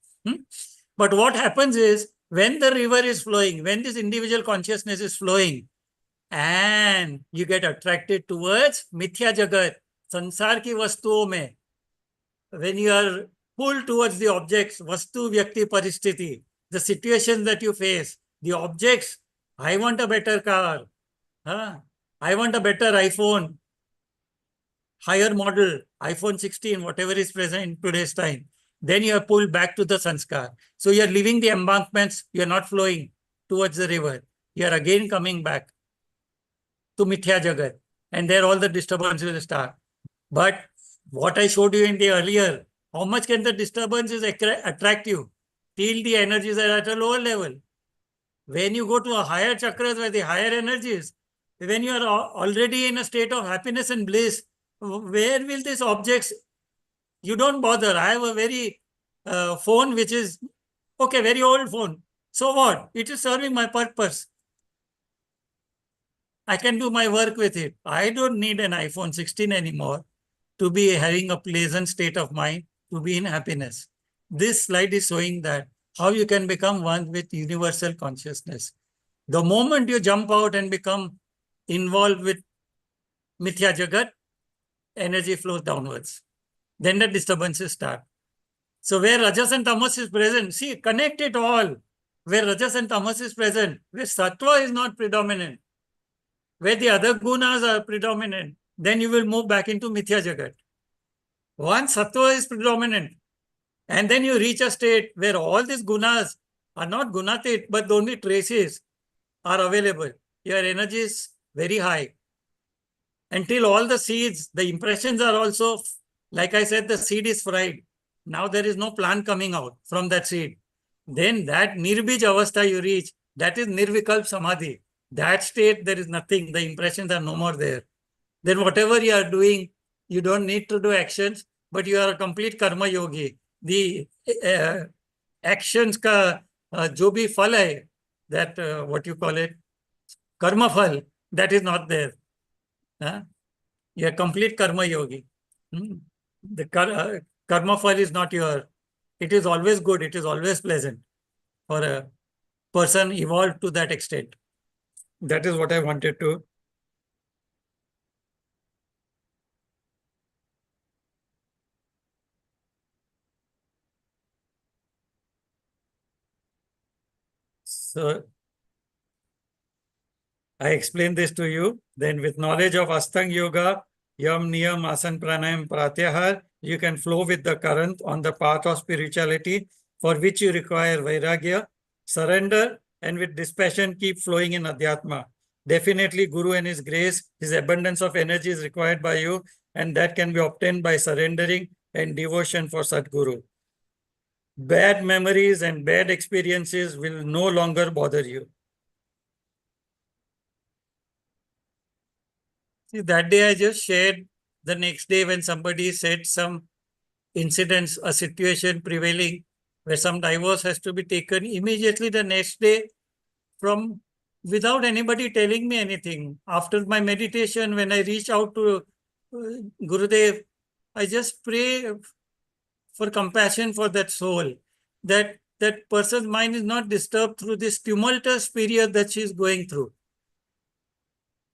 But what happens is when the river is flowing, when this individual consciousness is flowing, and you get attracted towards mithya jagat, sansar ki vastuon mein, when you are pulled towards the objects, vastu vyakti paristiti, the situations that you face, the objects, I want a better car, I want a better iPhone, higher model, iPhone 16, whatever is present in today's time. Then you are pulled back to the sanskar. So you are leaving the embankments, you are not flowing towards the river. You are again coming back to mithya jagat. And there all the disturbances will start. But what I showed you in the earlier, how much can the disturbances attract you? Till the energies are at a lower level. When you go to a higher chakras where the higher energies, when you are already in a state of happiness and bliss, where will these objects? You don't bother. I have a very phone which is, okay, very old phone. So what? It is serving my purpose. I can do my work with it. I don't need an iPhone 16 anymore to be having a pleasant state of mind, to be in happiness. This slide is showing that how you can become one with universal consciousness. The moment you jump out and become involved with mithya jagat, energy flows downwards. Then the disturbances start. So where rajas and tamas is present, see, connect it all. Where rajas and tamas is present, where sattva is not predominant, where the other gunas are predominant, then you will move back into mithya jagat. Once sattva is predominant, and then you reach a state where all these gunas are not gunatit, but only traces are available. Your energy is very high. Until all the seeds, the impressions are also, like I said, the seed is fried. Now there is no plant coming out from that seed. Then that nirbij avastha you reach, that is nirvikalp samadhi. That state, there is nothing. The impressions are no more there. Then whatever you are doing, you don't need to do actions, but you are a complete karma yogi. The actions ka jo bhi phal hai, that what you call it, karma phal, that is not there. You're a complete karma yogi. The karma file is not your. It is always good. It is always pleasant for a person evolved to that extent. That is what I wanted to. So I explain this to you. Then with knowledge of Astang Yoga, Yam, Niyam, Asan, Pranayam, Pratyahar, you can flow with the current on the path of spirituality, for which you require Vairagya, surrender, and with dispassion keep flowing in Adhyatma. Definitely Guru and his grace, his abundance of energy is required by you, and that can be obtained by surrendering and devotion for Sadguru. Bad memories and bad experiences will no longer bother you. See, that day I just shared the next day when somebody said some incidents, a situation prevailing where some divorce has to be taken immediately the next day from without anybody telling me anything. After my meditation, when I reach out to Gurudev, I just pray for compassion for that soul, that that person's mind is not disturbed through this tumultuous period that she is going through.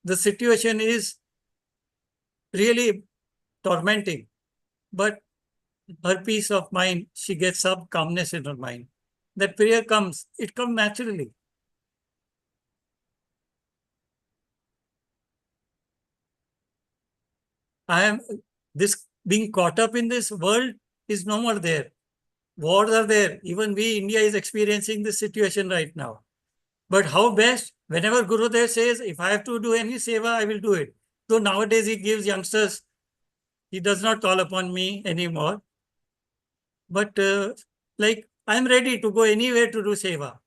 The situation is really tormenting, but her peace of mind, she gets some calmness in her mind. That prayer comes, it comes naturally. I am this being caught up in this world is no more there. Wars are there. Even we, India, is experiencing this situation right now. But how best? Whenever Gurudev says, if I have to do any seva, I will do it. Though nowadays he gives youngsters, he does not call upon me anymore. But like, I'm ready to go anywhere to do seva.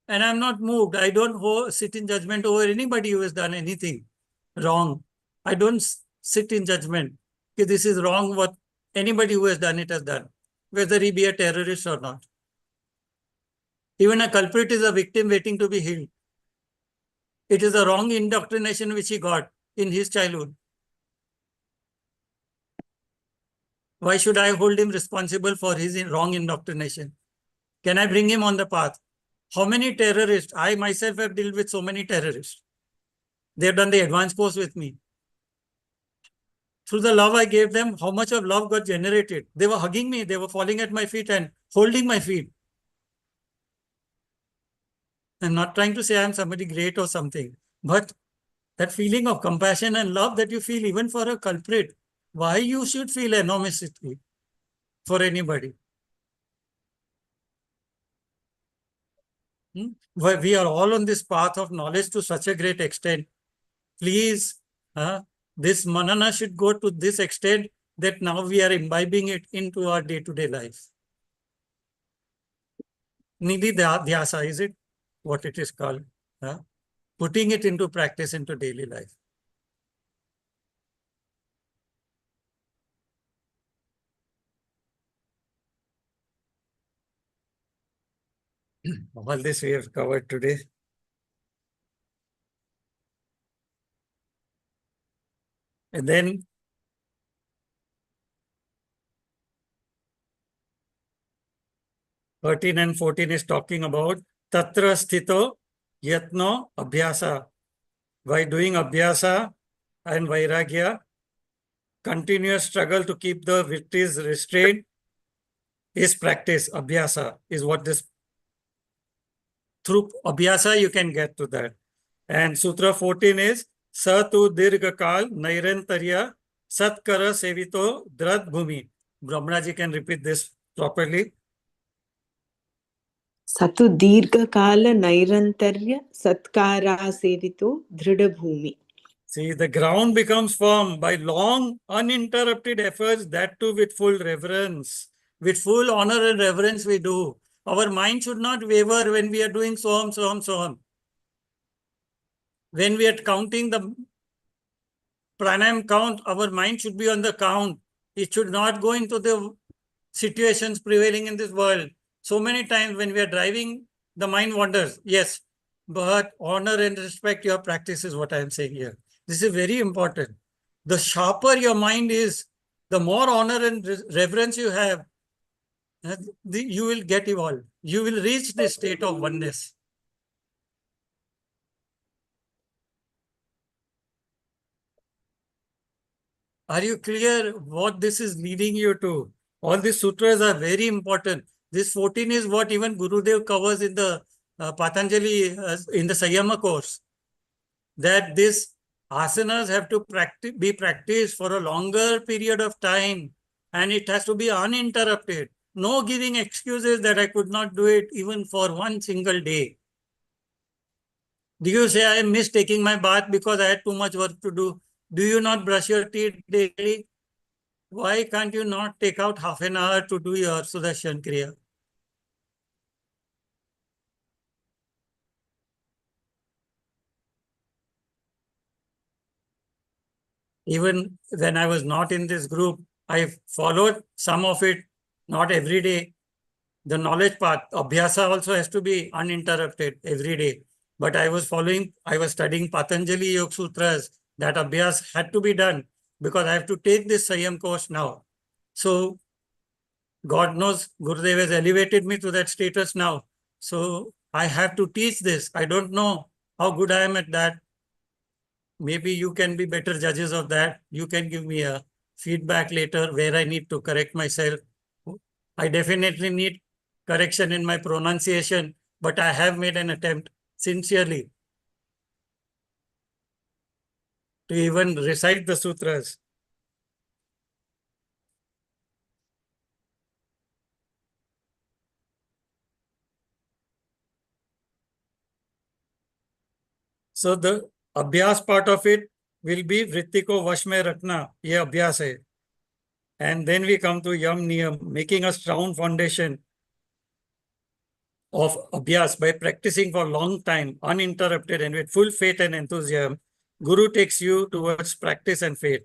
And I'm not moved. I don't sit in judgment over anybody who has done anything wrong. I don't sit in judgment. Okay, this is wrong what anybody who has done it has done, whether he be a terrorist or not. Even a culprit is a victim waiting to be healed. It is a wrong indoctrination which he got in his childhood. Why should I hold him responsible for his wrong indoctrination? Can I bring him on the path? How many terrorists? I myself have dealt with so many terrorists. They have done the advanced course with me. Through the love I gave them, how much of love got generated? They were hugging me. They were falling at my feet and holding my feet. I'm not trying to say I'm somebody great or something, but that feeling of compassion and love that you feel even for a culprit, why you should feel animosity for anybody? We are all on this path of knowledge to such a great extent. Please, this manana should go to this extent that now we are imbibing it into our day-to-day life. Nidhi dhyasa, is it what it is called? Putting it into practice into daily life. All this we have covered today. And then 13 and 14 is talking about tatra sthito yatno abhyasa. By doing abhyasa and vairagya, continuous struggle to keep the vittis restrained is practice. Abhyasa is what this, through abhyasa you can get to that. And Sutra 14 is Satu Dirgakal Nairantarya Satkara Sevito Drad Bhumi. Brahmanaji can repeat this properly. Satu Dirgha Kala Nairantarya Satkara Sevito Dhrida Bhumi. See, the ground becomes firm by long, uninterrupted efforts, that too with full reverence. With full honor and reverence we do. Our mind should not waver when we are doing so on, so on, so on. When we are counting the pranayam count, our mind should be on the count. It should not go into the situations prevailing in this world. So many times when we are driving, the mind wanders. Yes, but honor and respect your practice is what I am saying here. This is very important. The sharper your mind is, the more honor and reverence you have, you will get evolved. You will reach this state of oneness. Are you clear what this is leading you to? All these sutras are very important. This 14 is what even Gurudev covers in the Patanjali, in the Sayama course. That these asanas have to be practiced for a longer period of time, and it has to be uninterrupted. No giving excuses that I could not do it even for one single day. Do you say I missed taking my bath because I had too much work to do? Do you not brush your teeth daily? Why can't you not take out half an hour to do your Sudarshan Kriya? Even when I was not in this group, I followed some of it, not every day. The knowledge path, Abhyasa also has to be uninterrupted every day. But I was studying Patanjali Yoga Sutras. That Abhyas had to be done because I have to take this Sayam course now. So God knows Gurudev has elevated me to that status now. So I have to teach this. I don't know how good I am at that. Maybe you can be better judges of that. You can give me a feedback later where I need to correct myself. I definitely need correction in my pronunciation, but I have made an attempt sincerely to even recite the sutras. So the abhyas part of it will be vritti ko vash mein rakhna. Ye abhyas hai. And then we come to yam niyam, making a strong foundation of abhyas by practicing for a long time, uninterrupted and with full faith and enthusiasm. Guru takes you towards practice and faith.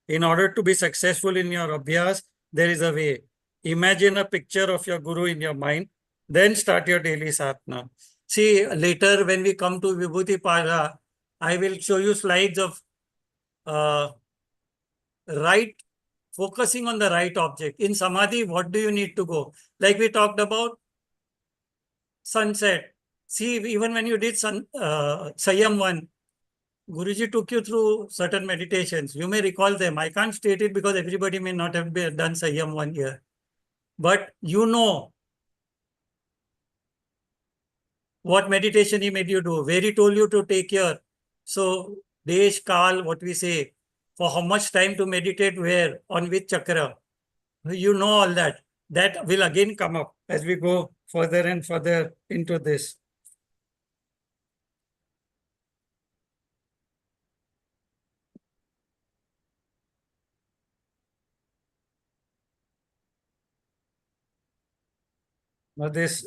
In order to be successful in your abhyas, there is a way. Imagine a picture of your guru in your mind, then start your daily sadhana. See, later when we come to Vibhuti Pada, I will show you slides of focusing on the right object. In Samadhi, what do you need to go? Like we talked about sunset. See, even when you did Sayam 1, Guruji took you through certain meditations. You may recall them. I can't state it because everybody may not have done Sayam 1 year. But you know what meditation he made you do, where he told you to take care. So, Desh, Kal, what we say, for how much time to meditate where, on which chakra. You know all that. That will again come up as we go further and further into this. Now this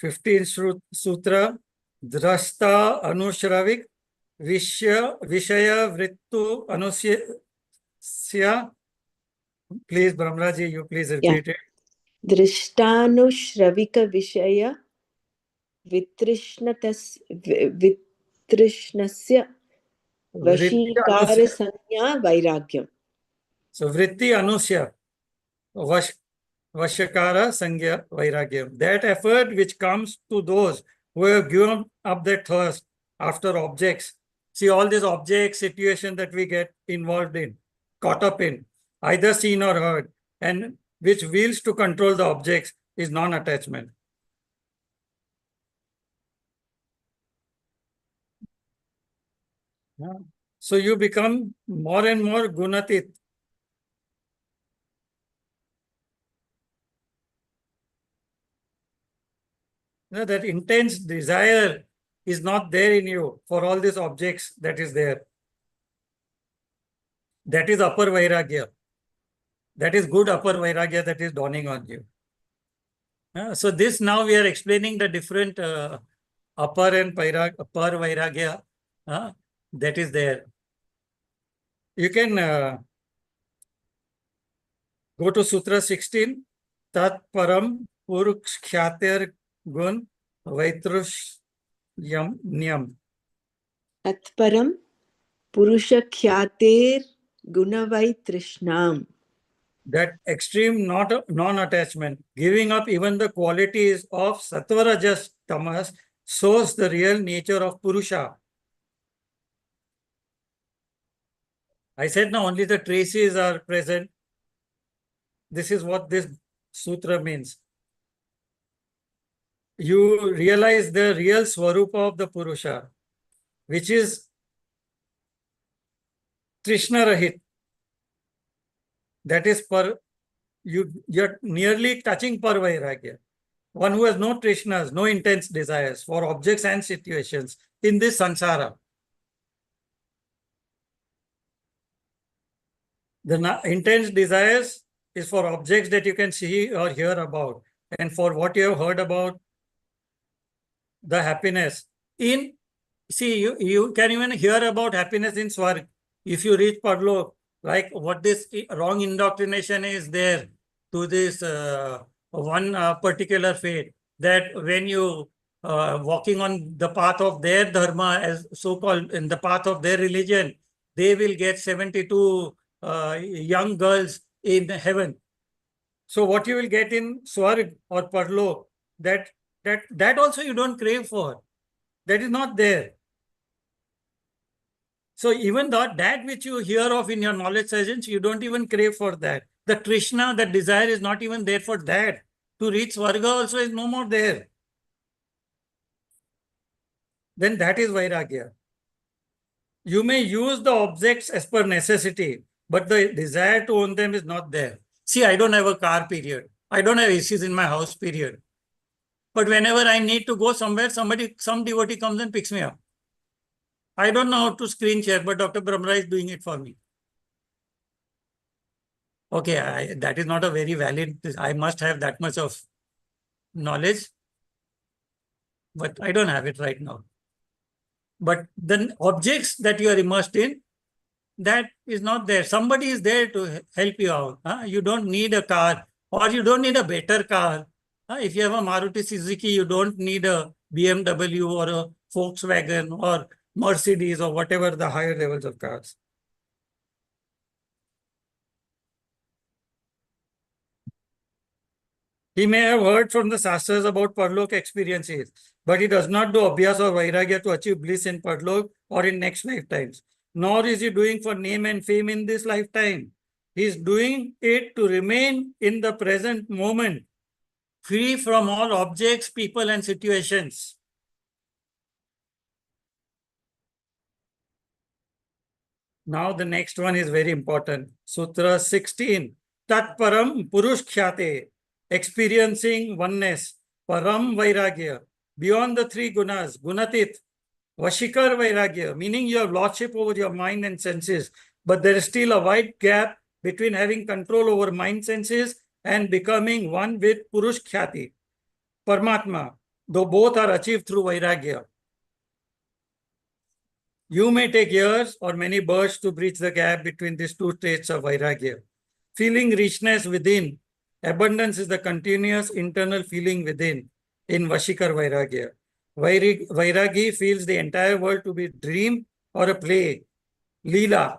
15th Sutra, Drasta Anushravik Vishaya Vrittu Anusya. Please, Brahmraji, you please repeat it. Drishtanushravika Vishaya Vitrishnasya Vashikara Sanya Vairagyam. So Vritti Anusya Vashakara Sangya Vairagyam. That effort which comes to those who have given up their thirst after objects. See all these objects, situation that we get involved in, caught up in, either seen or heard, and which wills to control the objects is non-attachment. So you become more and more gunatit. That intense desire is not there in you for all these objects that is there. That is upper vairagya. That is good upper vairagya that is dawning on you. So this now we are explaining the different upper and upper vairagya that is there. You can go to Sutra 16, Tat Param Purukshyatir Gun Vaitrusham Nyam. Atparam Purusha Khyater Gunavai Trishnam. That extreme non-attachment, giving up even the qualities of sattva, rajas, tamas, shows the real nature of Purusha. I said now only the traces are present. This is what this sutra means. You realize the real swarupa of the Purusha, which is Trishna Rahit. That is you're nearly touching par vairagya. One who has no trishnas, no intense desires for objects and situations in this sansara. The intense desires is for objects that you can see or hear about, and for what you have heard about the happiness. See, you can even hear about happiness in Swarg. If you reach Padlok, like what this wrong indoctrination is there to this one particular fate, that when you walking on the path of their dharma, as so-called in the path of their religion, they will get 72 young girls in heaven. So what you will get in Swarg or Padlok, that also you don't crave for. That is not there. So even that which you hear of in your knowledge sessions, you don't even crave for that. The Krishna, the desire is not even there for that. To reach Svarga also is no more there. Then that is Vairagya. You may use the objects as per necessity, but the desire to own them is not there. See, I don't have a car, period. I don't have ACs in my house, period. But whenever I need to go somewhere, some devotee comes and picks me up. I don't know how to screen share, but Dr. Brahmara is doing it for me. Okay, that is not a very valid, I must have that much of knowledge, but I don't have it right now. But the objects that you are immersed in, that is not there. Somebody is there to help you out. You don't need a car, or you don't need a better car. If you have a Maruti Suzuki, you don't need a BMW or a Volkswagen or Mercedes or whatever the higher levels of cars. He may have heard from the Shastras about Parlok experiences, but he does not do Abhyas or Vairagya to achieve bliss in Parlok or in next lifetimes. Nor is he doing for name and fame in this lifetime. He is doing it to remain in the present moment, free from all objects, people, and situations. Now the next one is very important. Sutra 16. Tat param purush khyate. Experiencing oneness. Param vairagya. Beyond the three gunas. Gunatit. Vashikar vairagya. Meaning you have lordship over your mind and senses. But there is still a wide gap between having control over mind senses and becoming one with purush khyati. Paramatma. Though both are achieved through vairagya. You may take years or many births to bridge the gap between these two states of Vairagya. Feeling richness within, abundance is the continuous internal feeling within in Vashikar Vairagya. Vairagi feels the entire world to be a dream or a play, Leela.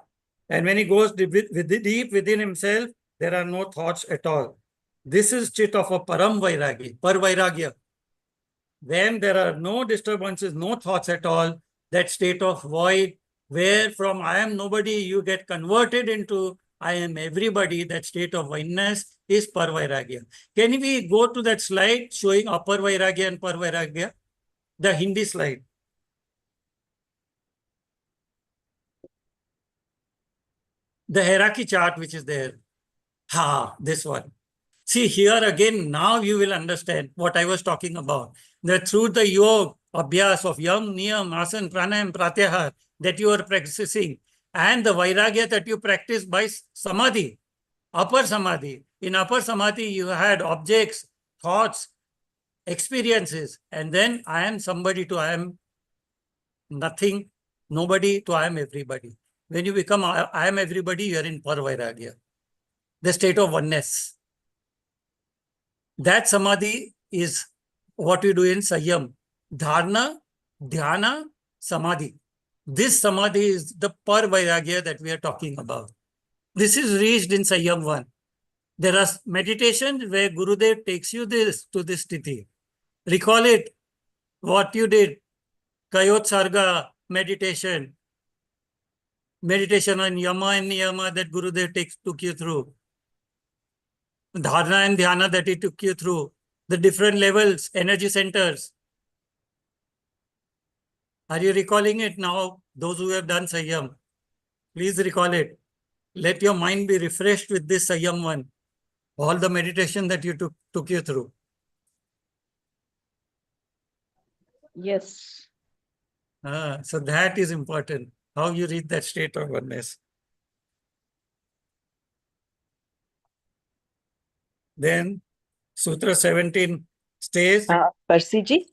And when he goes deep within himself, there are no thoughts at all. This is chit of a Param Vairagi, Par Vairagya. When there are no disturbances, no thoughts at all, that state of void, where from I am nobody, you get converted into I am everybody, that state of oneness is Parvairagya. Can we go to that slide showing Upper Vairagya and Parvairagya? The Hindi slide. The hierarchy chart which is there. This one. See here again, now you will understand what I was talking about. That through the yoga, abhyas of yam, niyam, asan, pranayam, pratyahar that you are practicing and the vairagya that you practice by samadhi, upper samadhi. In upper samadhi, you had objects, thoughts, experiences, and then I am somebody to I am nothing, nobody to I am everybody. When you become I am everybody, you are in parvairagya, the state of oneness. That samadhi is what you do in Sayyam. Dharana, Dhyana, Samadhi. This Samadhi is the par vairagya that we are talking about. This is reached in Sanyam 1. There are meditations where Gurudev takes you to this sthiti. Recall it, what you did. Kayot Sarga meditation. Meditation on Yama and Niyama that Gurudev took you through. Dharana and Dhyana that he took you through. The different levels, energy centers. Are you recalling it now? Those who have done Sanyam, please recall it. Let your mind be refreshed with this Sanyam 1. All the meditation that you took you through. Yes. So that is important. How you reach that state of oneness. Then Sutra 17 stays. Percyji,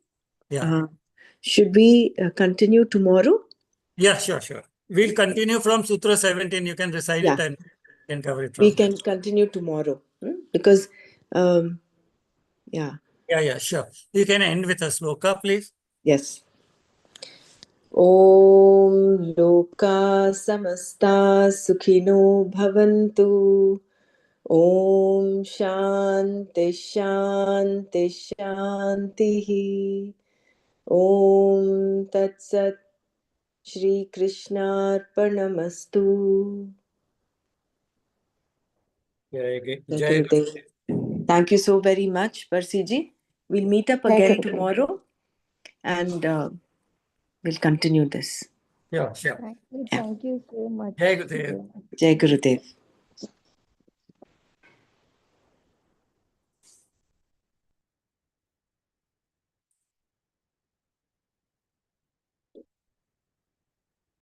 Yeah. should we continue tomorrow? Yeah, sure. We'll continue from Sutra 17. You can recite it Yeah. and can cover it We from there. can continue tomorrow because, yeah. Yeah, sure. You can end with a sloka, please. Yes. Om Loka Samasta Sukhino Bhavantu. Om Shanti Shanti Shanti. Om Tat Sat. Shri Krishnarpanamastu. Jai Gurudev. Thank you so very much, Percyji. We'll meet up again tomorrow and we'll continue this. Yeah, sure. Thank you so much. Jai Gurudev. Jai Gurudev.